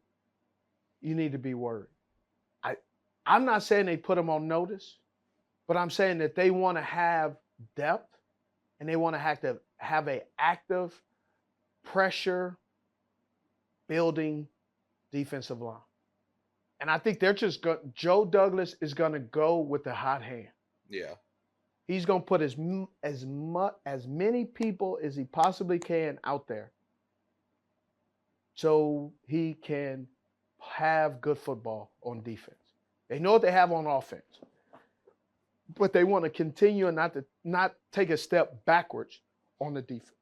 you need to be worried. I'm not saying they put them on notice, but I'm saying that they want to have depth and they want to have an active pressure building defensive line. And I think they're just Joe Douglas is going to go with the hot hand. Yeah. He's going to put as many people as he possibly can out there so he can have good football on defense. They know what they have on offense, but they want to continue and not take a step backwards on the defense.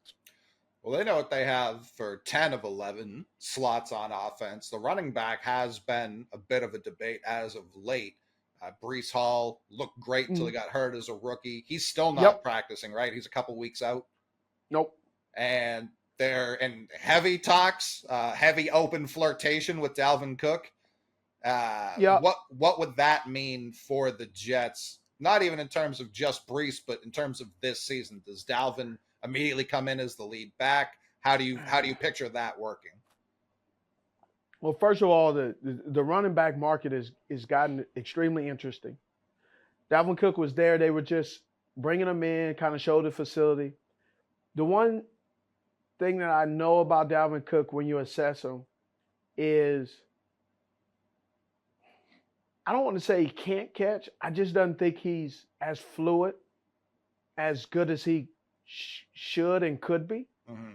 Well, they know what they have for 10 of 11 slots on offense. The running back has been a bit of a debate as of late. Brees Hall looked great until he got hurt as a rookie. He's still not Yep. practicing, right? He's a couple weeks out. Nope. And they're in heavy talks, heavy open flirtation with Dalvin Cook. Yeah. What would that mean for the Jets? Not even in terms of just Brees, but in terms of this season. Does Dalvin immediately come in as the lead back? How do you picture that working? Well, first of all, the running back market is gotten extremely interesting. Dalvin Cook was there. They were just bringing him in, kind of show the facility. The one thing that I know about Dalvin Cook when you assess him is, I don't want to say he can't catch. I just don't think he's as fluid, as good as he should and could be. Mm-hmm.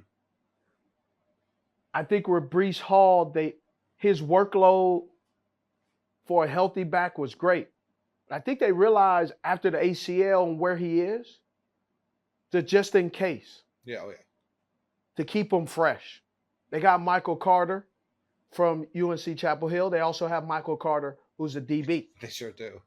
I think with Brees Hall, his workload for a healthy back was great. I think they realized after the ACL and where he is, that just in case. Yeah. To keep him fresh. They got Michael Carter from UNC Chapel Hill. They also have Michael Carter, who's a DB. They sure do.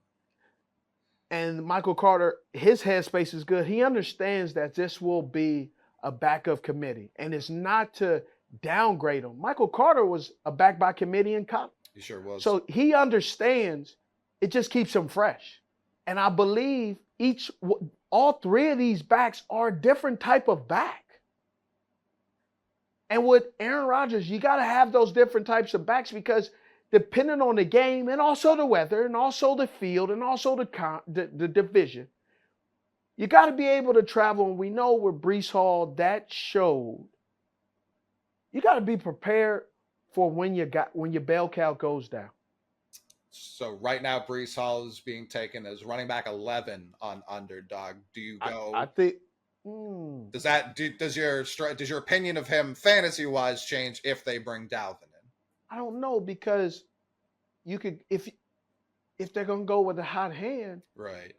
And Michael Carter, his headspace is good. He understands that this will be a backup committee. And it's not to downgrade him. Michael Carter was a back by committee in college. He sure was. So he understands it just keeps him fresh. And I believe all three of these backs are a different type of back. And with Aaron Rodgers, you got to have those different types of backs because depending on the game and also the weather and also the field and also the division, you got to be able to travel. And we know with Brees Hall, that showed. You got to be prepared for when your bell cow goes down. So right now, Brees Hall is being taken as running back 11 on Underdog. Do you go? I think. Does your opinion of him fantasy wise change if they bring Dalvin in? I don't know because you could if they're gonna go with a hot hand, right?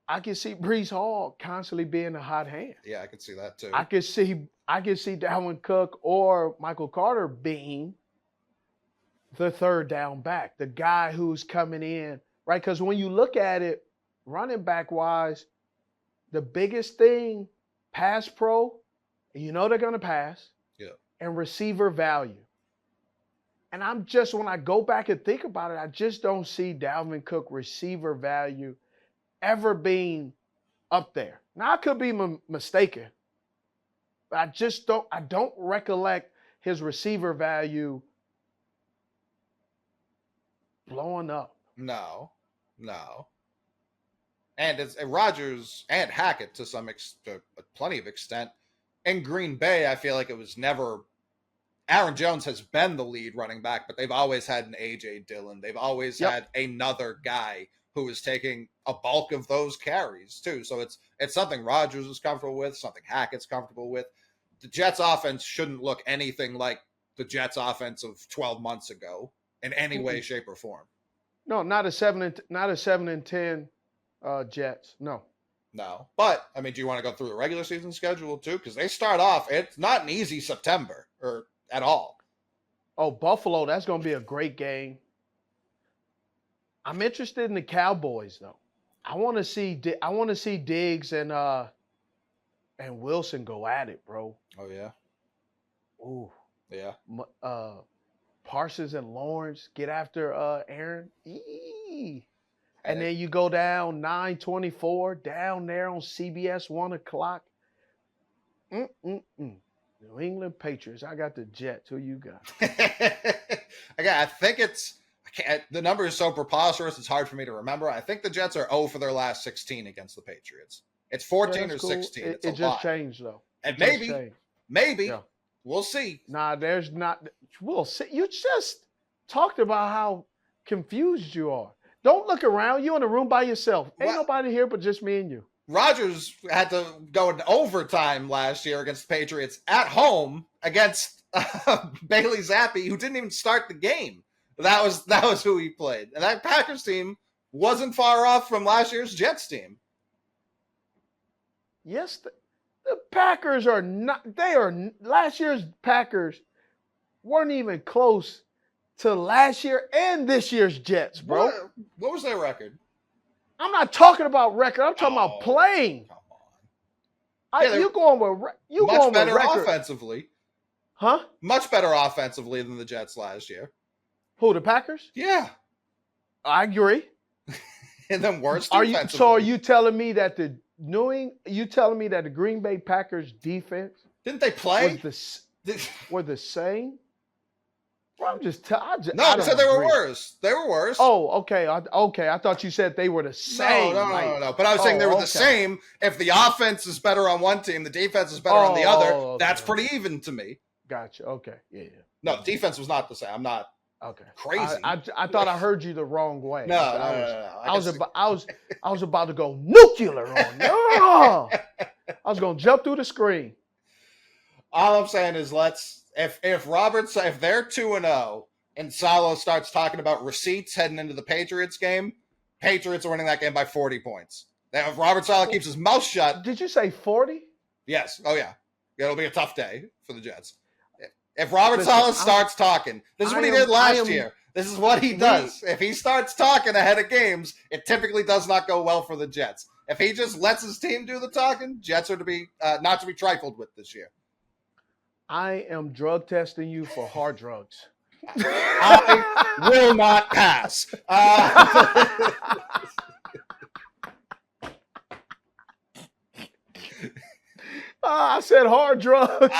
I can see Brees Hall constantly being a hot hand. Yeah, I could see that too. I could see Dalvin Cook or Michael Carter being the third down back, the guy who's coming in, right? Because when you look at it, running back wise, the biggest thing, pass pro, you know they're gonna pass, yeah, and receiver value. And when I go back and think about it, I just don't see Dalvin Cook receiver value ever being up there. Now I could be mistaken, but I don't recollect his receiver value blowing up. No. And it's Rodgers and Hackett to plenty of extent. In Green Bay, I feel like it was never. Aaron Jones has been the lead running back, but they've always had an A.J. Dillon. They've always had another guy who is taking a bulk of those carries too. So it's something Rodgers is comfortable with, something Hackett's comfortable with. The Jets offense shouldn't look anything like the Jets offense of 12 months ago in any way, shape, or form. No, not a 7-10 Jets. No. But I mean, do you want to go through the regular season schedule too? Because they start off, it's not an easy September or at all. Oh, Buffalo, that's going to be a great game. I'm interested in the Cowboys though. I want to see Diggs and Wilson go at it, bro. Oh yeah. Ooh. Yeah. Parsons and Lawrence get after Aaron. And then you go down 9-24 down there on CBS 1 o'clock. New England Patriots. I got the Jets. Who you got? I think the number is so preposterous. It's hard for me to remember. I think the Jets are 0 for their last 16 against the Patriots. It's 14 or 16. It just changed though. And maybe we'll see. Nah, there's not. We'll see. You just talked about how confused you are. Don't look around. You're in a room by yourself. Ain't nobody here but just me and you. Rodgers had to go into overtime last year against the Patriots at home against Bailey Zappi, who didn't even start the game. That was who he played. And that Packers team wasn't far off from last year's Jets team. Yes, the Packers are not. Last year's Packers weren't even close to last year and this year's Jets, bro. What was their record? I'm not talking about record. I'm talking about playing. Come on. You going with much better offensively. Huh? Much better offensively than the Jets last year. Who, the Packers? Yeah. I agree. And then worse defensively. So are you telling me that the Green Bay Packers defense didn't they play? Were the same? Well, I said they were worse. They were worse. Oh, okay. I thought you said they were the same. No. But I was saying they were the same. If the offense is better on one team, the defense is better on the other. That's pretty even to me. Gotcha. Okay. Yeah. No, defense was not the same. I'm not crazy. I thought I heard you the wrong way. No. I was about to go nuclear on you. No. I was going to jump through the screen. All I'm saying is if they're 2-0 and Salo starts talking about receipts heading into the Patriots game, Patriots are winning that game by 40 points. Now, if Robert Saleh keeps his mouth shut. Did you say 40? Yes. Oh, yeah. It'll be a tough day for the Jets. If Robert Saleh starts talking, this is what he did last year. This is what he does. If he starts talking ahead of games, it typically does not go well for the Jets. If he just lets his team do the talking, Jets are to be not to be trifled with this year. I am drug testing you for hard drugs. I will not pass. I said hard drugs.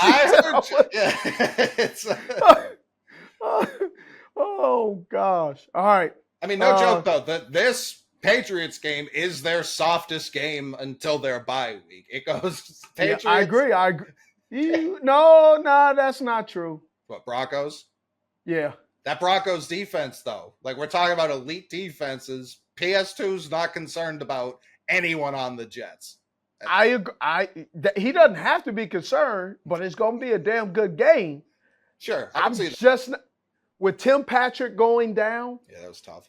Oh, gosh. All right. I mean, no joke, though. This Patriots game is their softest game until their bye week. It goes Patriots. Yeah, I agree. No, that's not true. What, Broncos? Yeah. That Broncos defense, though. Like, we're talking about elite defenses. PS2's not concerned about anyone on the Jets. I agree. He doesn't have to be concerned, but it's going to be a damn good game. Sure. I'm just with Tim Patrick going down. Yeah, that was tough.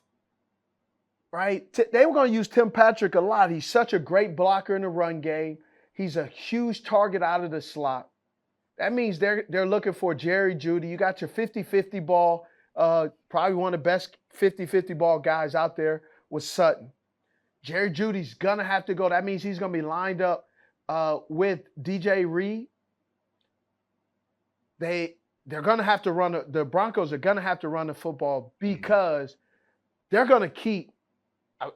Right? They were going to use Tim Patrick a lot. He's such a great blocker in the run game. He's a huge target out of the slot. That means they're looking for Jerry Jeudy. You got your 50-50 ball, probably one of the best 50-50 ball guys out there with Sutton. Jerry Jeudy's going to have to go. That means he's going to be lined up with DJ Reed. They're going to have to run the Broncos are going to have to run the football because they're going to keep,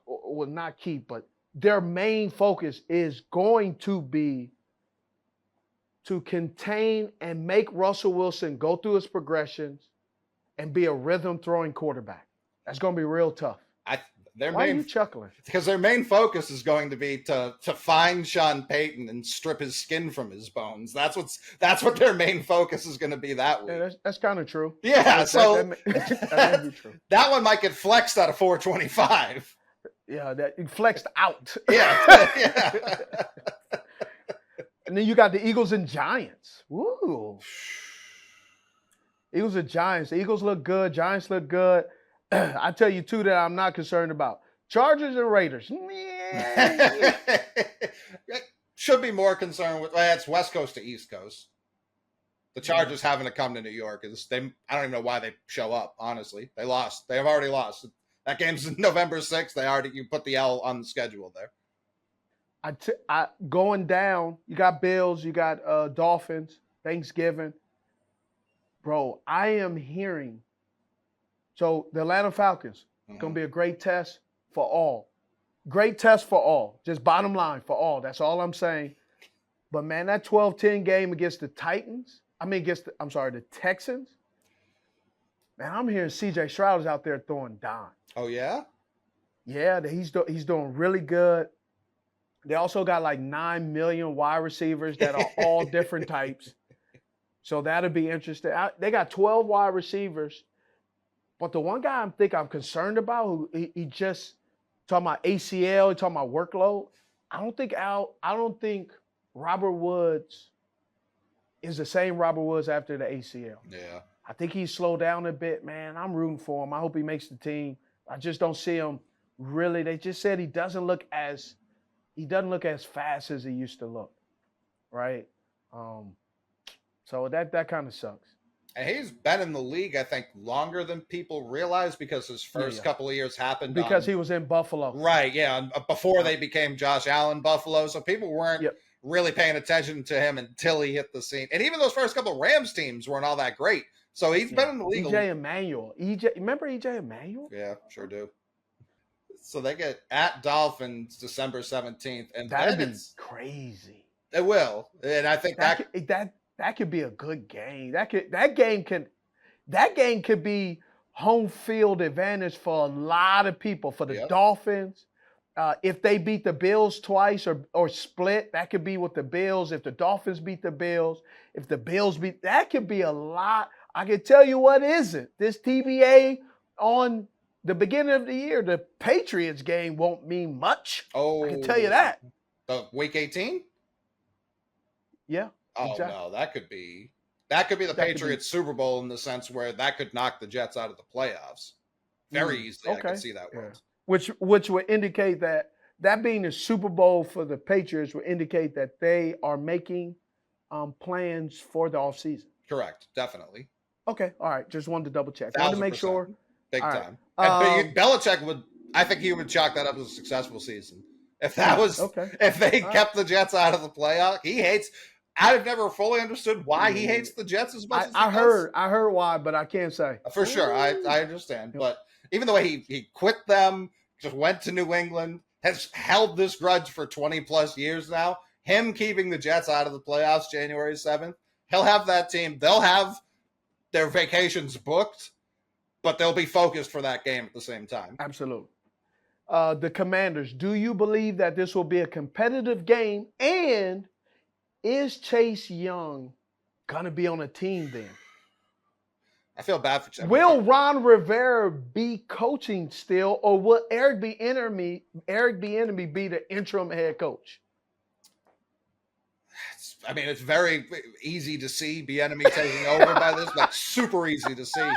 well, not keep, but their main focus is going to be to contain and make Russell Wilson go through his progressions and be a rhythm throwing quarterback. That's going to be real tough. Why are you chuckling? Because their main focus is going to be to find Sean Payton and strip his skin from his bones. That's what their main focus is going to be that week. Yeah, that's kind of true. Yeah, that may be true. That one might get flexed out of 425. Yeah, that flexed out. Yeah. And then you got the Eagles and Giants. Woo. Eagles and Giants. The Eagles look good. Giants look good. I tell you two that I'm not concerned about. Chargers and Raiders. Should be more concerned with. It's West Coast to East Coast. The Chargers having to come to New York is I don't even know why they show up. Honestly, they lost. They have already lost. That game's November 6th. You put the L on the schedule there. Going down. You got Bills. You got Dolphins. Thanksgiving. Bro, I am hearing. So the Atlanta Falcons, going to be a great test for all. Great test for all. Just bottom line for all. That's all I'm saying. But, man, that 12-10 game against the the Texans, man, I'm hearing C.J. Stroud is out there throwing dimes. Oh, yeah? Yeah, he's doing really good. They also got like 9 million wide receivers that are all different types. So that'll be interesting. They got 12 wide receivers. But the one guy I'm concerned about, who he just talking about ACL, talking about workload. I don't think Robert Woods is the same Robert Woods after the ACL. Yeah. I think he's slowed down a bit, man. I'm rooting for him. I hope he makes the team. I just don't see him really. They just said he doesn't look as fast as he used to look. Right? So that kind of sucks. And he's been in the league, I think, longer than people realize because his first couple of years happened because he was in Buffalo. Right, yeah, before they became Josh Allen Buffalo. So people weren't really paying attention to him until he hit the scene. And even those first couple of Rams teams weren't all that great. So he's been in the league. EJ Emanuel. Remember EJ Emanuel? Yeah, sure do. So they get at Dolphins December 17th. And that'd be crazy. It will. And I think that could be a good game. That game could be home field advantage for a lot of people. For the Dolphins, if they beat the Bills twice or split, that could be with the Bills. If the Dolphins beat the Bills, if the Bills beat, that could be a lot. I can tell you what isn't. This TBA on the beginning of the year, the Patriots game won't mean much. I can tell you that. Week 18? Yeah. Oh, exactly. No, that could be the Patriots Super Bowl in the sense where that could knock the Jets out of the playoffs. Very easily. Okay. I could see that world. Yeah. Which would indicate that being the Super Bowl for the Patriots would indicate that they are making plans for the offseason. Correct. Definitely. Okay. All right. Just wanted to double check. Wanted to make sure. Big time. And Belichick I think he would chalk that up as a successful season. If that was, if they kept the Jets out of the playoff, I've never fully understood why he hates the Jets as much as he does. I heard why, but I can't say. For sure. I understand. But even the way he quit them, just went to New England, has held this grudge for 20 plus years now. Him keeping the Jets out of the playoffs January 7th, he'll have that team. They'll have their vacations booked, but they'll be focused for that game at the same time. Absolutely. The Commanders, do you believe that this will be a competitive game? And is Chase Young going to be on a team then? I feel bad for Chase. Will Ron Rivera be coaching still, or will Eric Bieniemy be the interim head coach? It's very easy to see Bieniemy taking over by this, like super easy to see.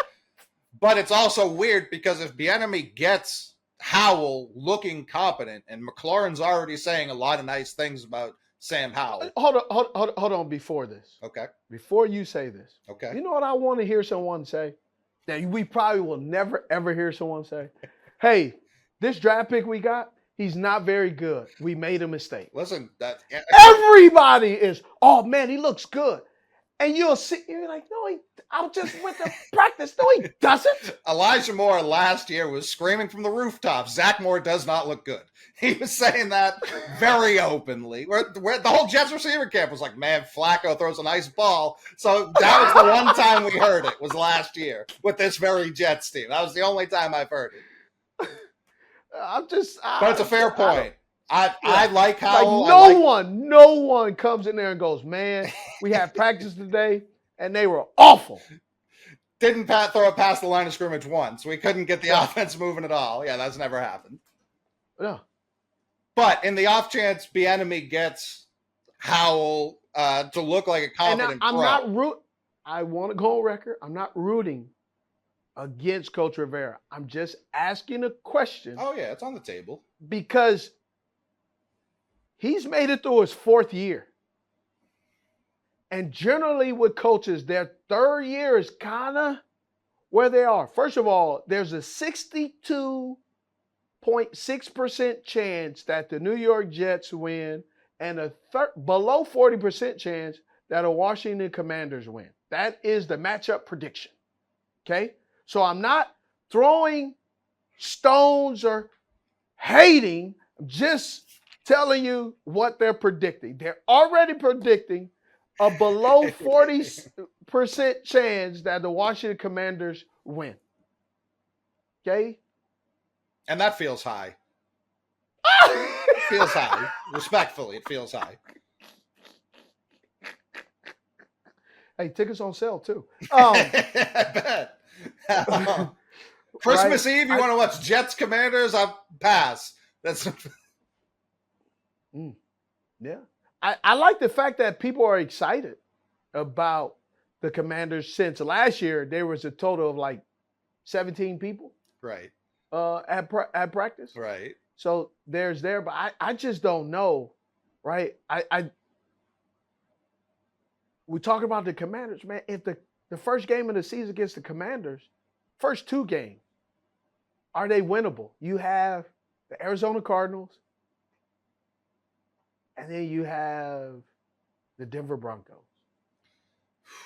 But it's also weird because if Bieniemy gets Howell looking competent, and McLaurin's already saying a lot of nice things about Sam Howell. Hold on before this. Okay. Before you say this. Okay. You know what I want to hear someone say? That we probably will never, ever hear someone say, hey, this draft pick we got, he's not very good. We made a mistake. Listen, everybody is, oh man, he looks good. And you're like, no, I just went to practice. No, he doesn't. Elijah Moore last year was screaming from the rooftops, Zach Moore does not look good. He was saying that very openly. Where the whole Jets receiver camp was like, man, Flacco throws a nice ball. So that was the one time we heard it, was last year with this very Jets team. That was the only time I've heard it. But it's a fair point. I like Howell. No one comes in there and goes, man, we had practice today, and they were awful. Didn't throw it past the line of scrimmage once. We couldn't get the offense moving at all. Yeah, that's never happened. Yeah. But in the off chance Bieniemy gets Howell to look like a competent pro. I want to go on record. I'm not rooting against Coach Rivera. I'm just asking a question. Oh, yeah, it's on the table. Because he's made it through his fourth year. And generally with coaches, their third year is kind of where they are. First of all, there's a 62.6% chance that the New York Jets win and a below 40% chance that the Washington Commanders win. That is the matchup prediction. Okay? So I'm not throwing stones or hating. I'm just telling you what they're predicting. They're already predicting a below 40% chance that the Washington Commanders win. Okay? And that feels high. It feels high. Respectfully, it feels high. Hey, tickets on sale too. I bet. Christmas Eve, you want to watch Jets Commanders? I'll pass. That's yeah. I like the fact that people are excited about the Commanders since last year. There was a total of like 17 people. Right. At practice. Right. So but I just don't know, right? We talk about the Commanders, man. If the The first game of the season against the Commanders, first 2 games, are they winnable? You have the Arizona Cardinals, and then you have the Denver Broncos.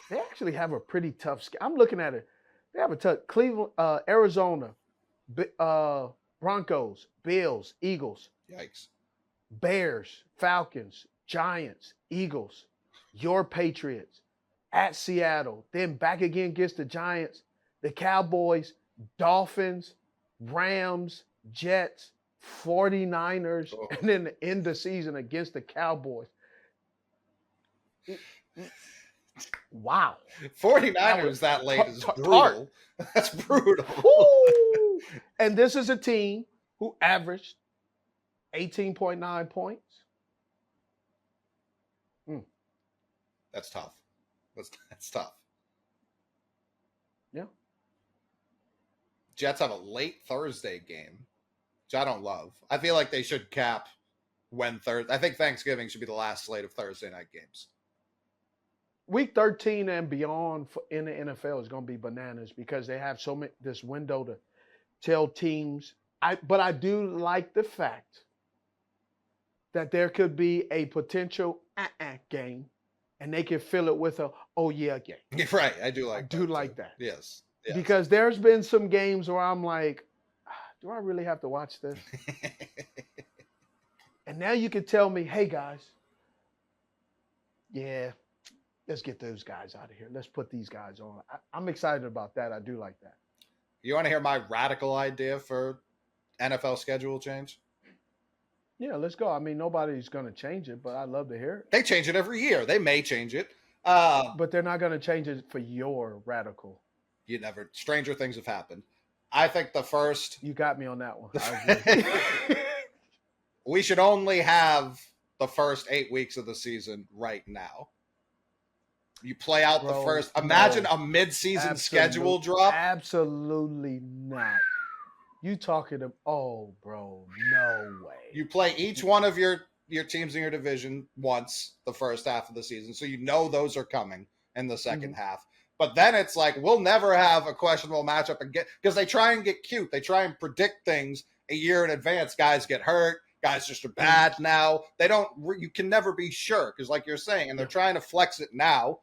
They actually have a pretty tough schedule. I'm looking at it. They have a tough Cleveland, Arizona, Broncos, Bills, Eagles, Yikes. Bears, Falcons, Giants, Eagles, your Patriots, at Seattle, then back again against the Giants, the Cowboys, Dolphins, Rams, Jets, 49ers, and then the end of the season against the Cowboys. Wow. 49ers that late is brutal. That's brutal. Woo! And this is a team who averaged 18.9 points. That's tough. That's tough. Yeah. Jets have a late Thursday game, which I don't love. I feel like they should cap when Thursday. I think Thanksgiving should be the last slate of Thursday night games. Week 13 and beyond in the NFL is going to be bananas because they have this window to tell teams. But I do like the fact that there could be a potential game, and they can fill it with a game. You're right. I do like that. Yes. Because there's been some games where I'm like, do I really have to watch this? And now you can tell me, hey, guys, yeah, let's get those guys out of here. Let's put these guys on. I'm excited about that. I do like that. You want to hear my radical idea for NFL schedule change? Yeah, let's go. I mean, nobody's going to change it, but I'd love to hear it. They change it every year. They may change it. But they're not going to change it for your radical. You never. Stranger things have happened. I think the first. You got me on that one. We should only have the first 8 weeks of the season right now. You play out the first. Imagine a mid-season schedule drop. Absolutely not. You talking to? Oh, bro, no way. You play each one of your teams in your division once the first half of the season, so you know those are coming in the second half. But then it's like we'll never have a questionable matchup again because they try and get cute. They try and predict things a year in advance. Guys get hurt. Guys just are bad now. They don't. You can never be sure because, like you're saying, and they're trying to flex it now.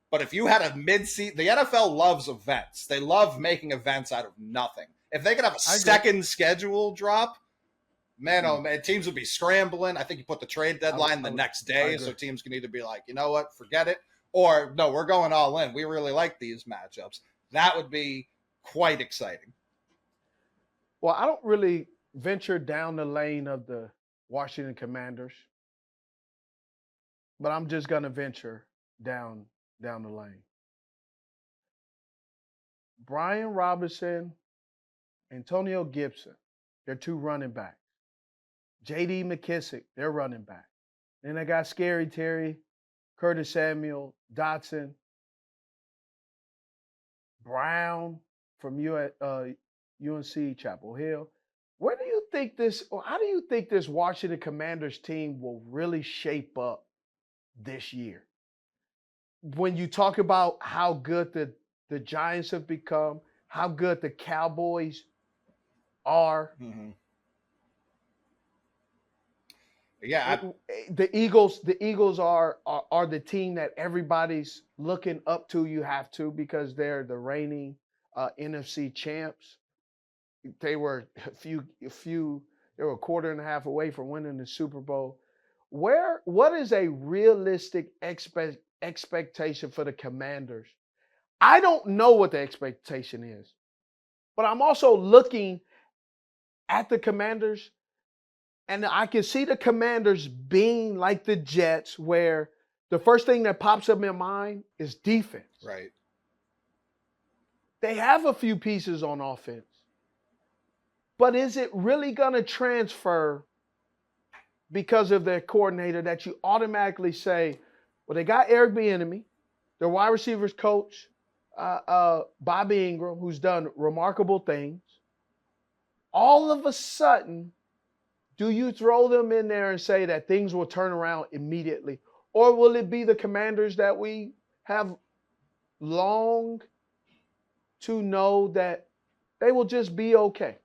But if you had a mid-season, the NFL loves events. They love making events out of nothing. If they could have a second schedule drop, man, oh man, teams would be scrambling. I think you put the trade deadline the next day, so teams can either be like, you know what, forget it, or no, we're going all in. We really like these matchups. That would be quite exciting. Well, I don't really venture down the lane of the Washington Commanders, but I'm just going to venture down the lane. Brian Robinson, Antonio Gibson, they're 2 running backs. J.D. McKissick, they're running back. Then I got Scary Terry, Curtis Samuel, Dotson, Brown from UNC Chapel Hill. Where do you think how do you think this Washington Commanders team will really shape up this year? When you talk about how good the Giants have become, how good the Cowboys are. Yeah, the Eagles are the team that everybody's looking up to. You have to because they're the reigning NFC champs. They were they were a quarter and a half away from winning the Super Bowl. What is a realistic expectation for the Commanders? I don't know what the expectation is, but I'm also looking at the Commanders, and I can see the Commanders being like the Jets, where the first thing that pops up in my mind is defense. Right. They have a few pieces on offense, but is it really going to transfer because of their coordinator that you automatically say, well, they got Eric Bieniemy, their wide receivers coach, Bobby Ingram, who's done remarkable things. All of a sudden, do you throw them in there and say that things will turn around immediately? Or will it be the Commanders that we have long to know that they will just be okay?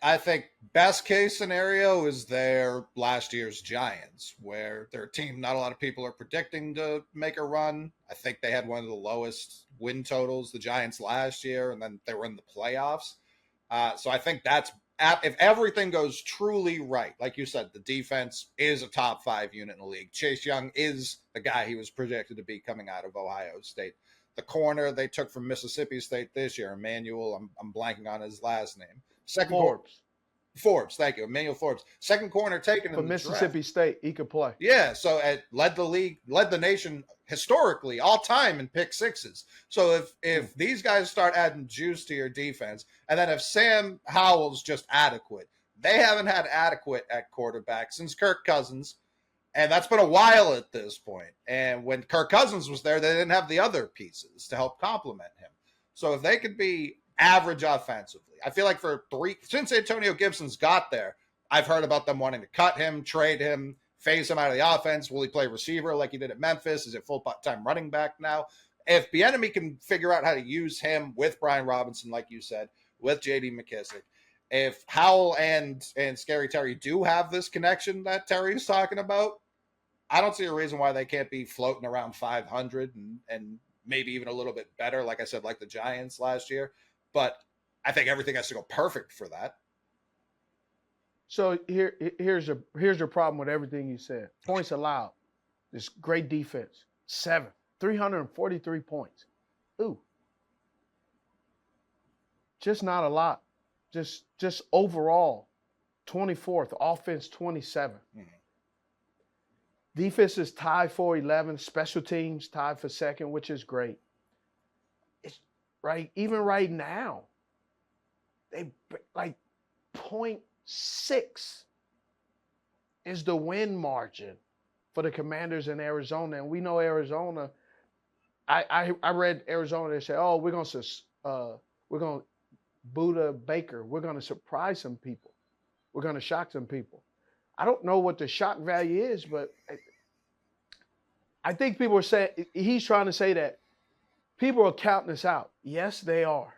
I think best case scenario is their last year's Giants, where their team, not a lot of people are predicting to make a run. I think they had one of the lowest win totals, the Giants last year, and then they were in the playoffs. So I think that's, if everything goes truly right, like you said, the defense is a top 5 unit in the league. Chase Young is the guy he was projected to be coming out of Ohio State. The corner they took from Mississippi State this year, Emmanuel, I'm blanking on his last name. Forbes, thank you, Emmanuel Forbes. Second corner taken from in the Mississippi draft. State, he could play. Yeah, so led the nation historically all time in pick sixes. So if these guys start adding juice to your defense, and then if Sam Howell's just adequate, they haven't had adequate at quarterback since Kirk Cousins, and that's been a while at this point. And when Kirk Cousins was there, they didn't have the other pieces to help complement him. So if they could be average offensively, I feel like since Antonio Gibson's got there, I've heard about them wanting to cut him, trade him, phase him out of the offense. Will he play receiver like he did at Memphis? Is it full-time running back now? If Bieniemy can figure out how to use him with Brian Robinson, like you said, with J.D. McKissick, if Howell and Scary Terry do have this connection that Terry's talking about, I don't see a reason why they can't be floating around 500 and maybe even a little bit better, like I said, like the Giants last year. But I think everything has to go perfect for that. So here's your problem with everything you said. Points allowed. This great defense. 343 points. Ooh. Just not a lot. Just overall, 24th. Offense, 27. Mm-hmm. Defense is tied for 11. Special teams tied for second, which is great. It's right. Even right now, they like 0.6 is the win margin for the Commanders in Arizona, and we know Arizona. I read Arizona. They say, "Oh, we're gonna Buddha Baker. We're gonna surprise some people. We're gonna shock some people." I don't know what the shock value is, but I think people are saying he's trying to say that people are counting us out. Yes, they are.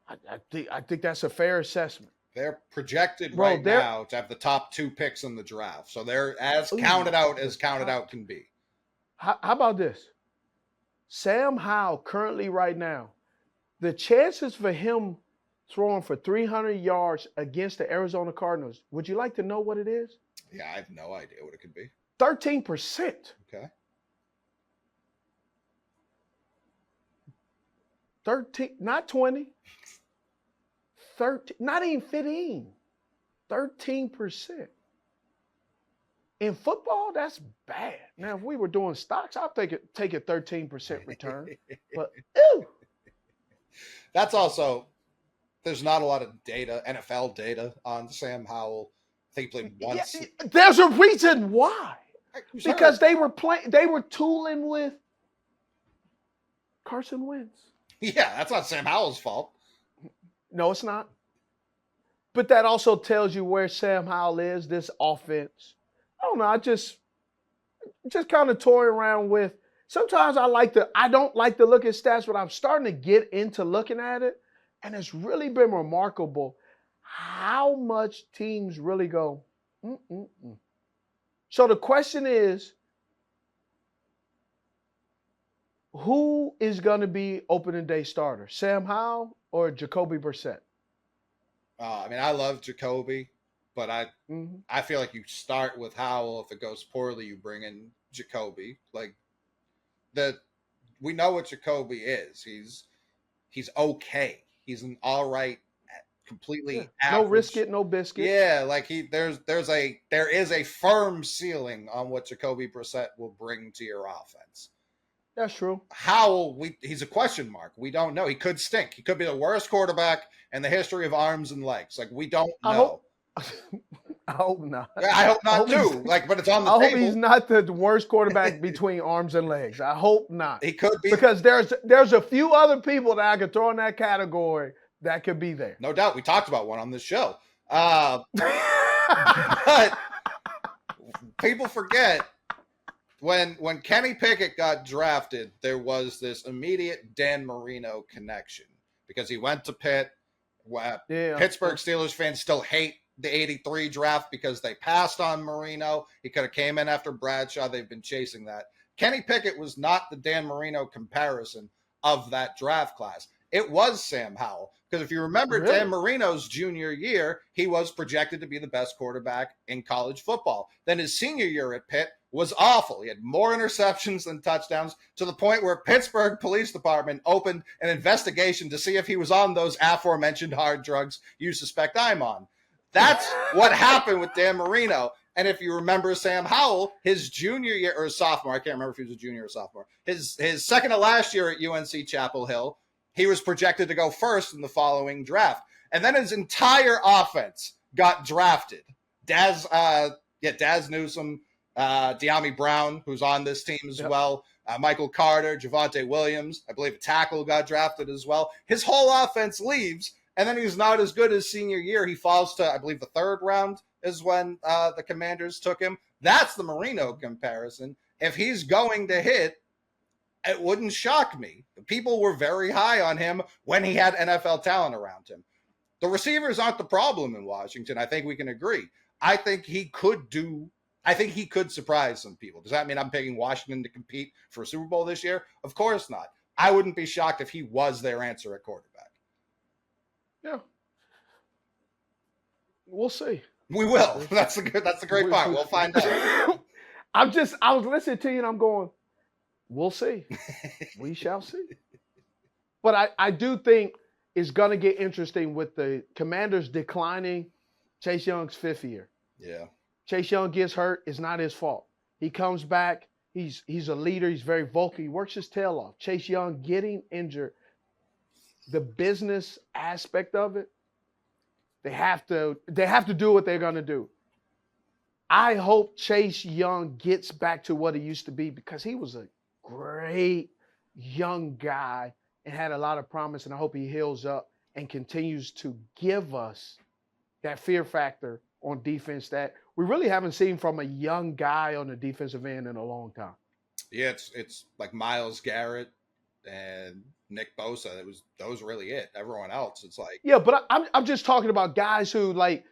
I think that's a fair assessment. They're projected now to have the top 2 picks in the draft. So they're as counted out can be. How about this? Sam Howell currently right now, the chances for him throwing for 300 yards against the Arizona Cardinals, would you like to know what it is? Yeah, I have no idea what it could be. 13%. Okay. 13, not 20. 13, not even 15. 13%. In football, that's bad. Now, if we were doing stocks, I'll take a 13% return. But ew. That's also, there's not a lot of data, NFL data on Sam Howell. I think he played once. Yeah, there's a reason why. Because they were tooling with Carson Wentz. Yeah, that's not Sam Howell's fault. No, it's not. But that also tells you where Sam Howell is, this offense. I don't know. I just kind of toy around with. Sometimes I don't like to look at stats, but I'm starting to get into looking at it. And it's really been remarkable how much teams really go, So the question is, who is going to be opening day starter? Sam Howell or Jacoby Brissett? I love Jacoby, but I feel like you start with Howell. If it goes poorly, you bring in Jacoby. We know what Jacoby is. He's okay. He's an all right, completely average. No risk it, no biscuit. Yeah, there is a firm ceiling on what Jacoby Brissett will bring to your offense. That's true. Howell, he's a question mark. We don't know. He could stink. He could be the worst quarterback in the history of arms and legs. We don't know. I hope not. I hope not too. But it's on the table. I hope he's not the worst quarterback between arms and legs. I hope not. He could be. Because there's a few other people that I could throw in that category that could be there. No doubt. We talked about one on this show. But people forget when Kenny Pickett got drafted, there was this immediate Dan Marino connection because he went to Pitt. Pittsburgh Steelers fans still hate the 83 draft because they passed on Marino. He could have came in after Bradshaw. They've been chasing that. Kenny Pickett was not the Dan Marino comparison of that draft class. It was Sam Howell. Because if you remember Dan Marino's junior year, he was projected to be the best quarterback in college football. Then his senior year at Pitt was awful. He had more interceptions than touchdowns, to the point where Pittsburgh Police Department opened an investigation to see if he was on those aforementioned hard drugs you suspect I'm on. That's what happened with Dan Marino. And if you remember Sam Howell, his junior year or sophomore, I can't remember if he was a junior or sophomore, his second to last year at UNC Chapel Hill, he was projected to go first in the following draft. And then his entire offense got drafted. Daz Newsome, De'Ami Brown, who's on this team as well, Michael Carter, Javonte Williams, I believe a tackle got drafted as well. His whole offense leaves, and then he's not as good as senior year. He falls to, I believe, the third round is when the Commanders took him. That's the Marino comparison. If he's going to hit, it wouldn't shock me. People were very high on him when he had NFL talent around him. The receivers aren't the problem in Washington. I think we can agree. I think he could surprise some people. Does that mean I'm picking Washington to compete for a Super Bowl this year? Of course not. I wouldn't be shocked if he was their answer at quarterback. Yeah. We'll see. We will. That's the great part. We'll find out. I was listening to you and I'm going, we'll see. We shall see. But I do think it's going to get interesting with the Commanders declining Chase Young's fifth year. Yeah. Chase Young gets hurt. It's not his fault. He comes back. He's a leader. He's very vocal. He works his tail off. Chase Young getting injured, the business aspect of it, they have to do what they're going to do. I hope Chase Young gets back to what he used to be because he was a great young guy and had a lot of promise, and I hope he heals up and continues to give us that fear factor on defense that we really haven't seen from a young guy on the defensive end in a long time. Yeah, it's like Myles Garrett and Nick Bosa. That was really it. Everyone else, it's like, yeah, but I'm just talking about guys who like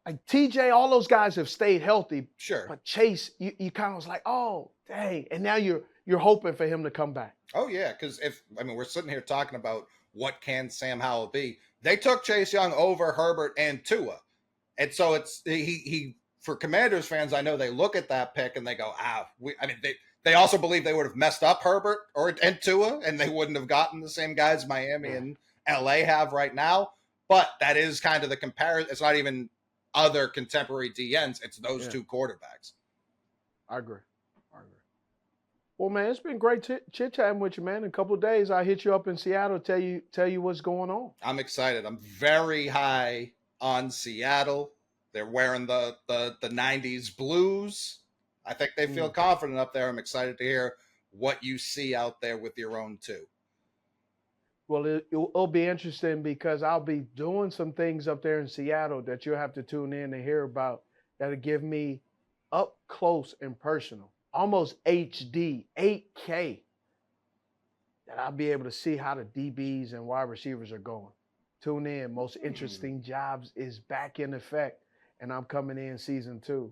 TJ. All those guys have stayed healthy. Sure, but Chase, you kind of was like, oh dang, and now you're hoping for him to come back. Oh yeah, because we're sitting here talking about what can Sam Howell be. They took Chase Young over Herbert and Tua, and so it's he for Commanders fans. I know they look at that pick and they go, They also believe they would have messed up Herbert and Tua, and they wouldn't have gotten the same guys Miami and LA have right now. But that is kind of the comparison. It's not even other contemporary DNs. It's those two quarterbacks. I agree. Well, man, it's been great chit-chatting with you, man. In a couple of days, I'll hit you up in Seattle, tell you what's going on. I'm excited. I'm very high on Seattle. They're wearing the 90s blues. I think they feel confident up there. I'm excited to hear what you see out there with your own too. Well, it'll be interesting because I'll be doing some things up there in Seattle that you'll have to tune in to hear about that'll give me up close and personal, almost HD, 8K, that I'll be able to see how the DBs and wide receivers are going. Tune in. Most interesting jobs is back in effect, and I'm coming in season 2.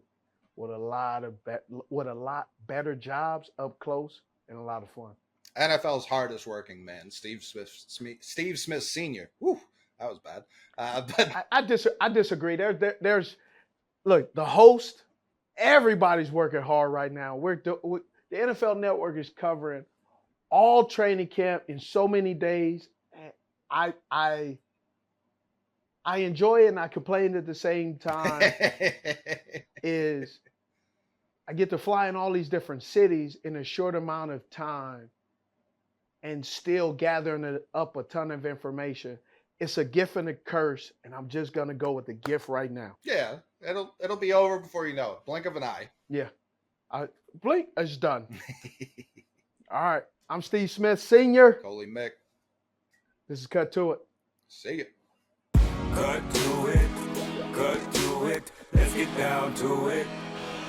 With a lot better jobs up close and a lot of fun. NFL's hardest working man, Steve Smith Sr. Whew, that was bad. But I disagree. There's look, the host, everybody's working hard right now. The NFL Network is covering all training camp in so many days. I enjoy it and I complain at the same time. Is I get to fly in all these different cities in a short amount of time and still gathering up a ton of information. It's a gift and a curse, and I'm just going to go with the gift right now. Yeah, it'll be over before you know it. Blink of an eye. Yeah. Blink, it's done. All right. I'm Steve Smith Sr. Coley Mick. This is Cut to It. See ya. Cut to it. Let's get down to it.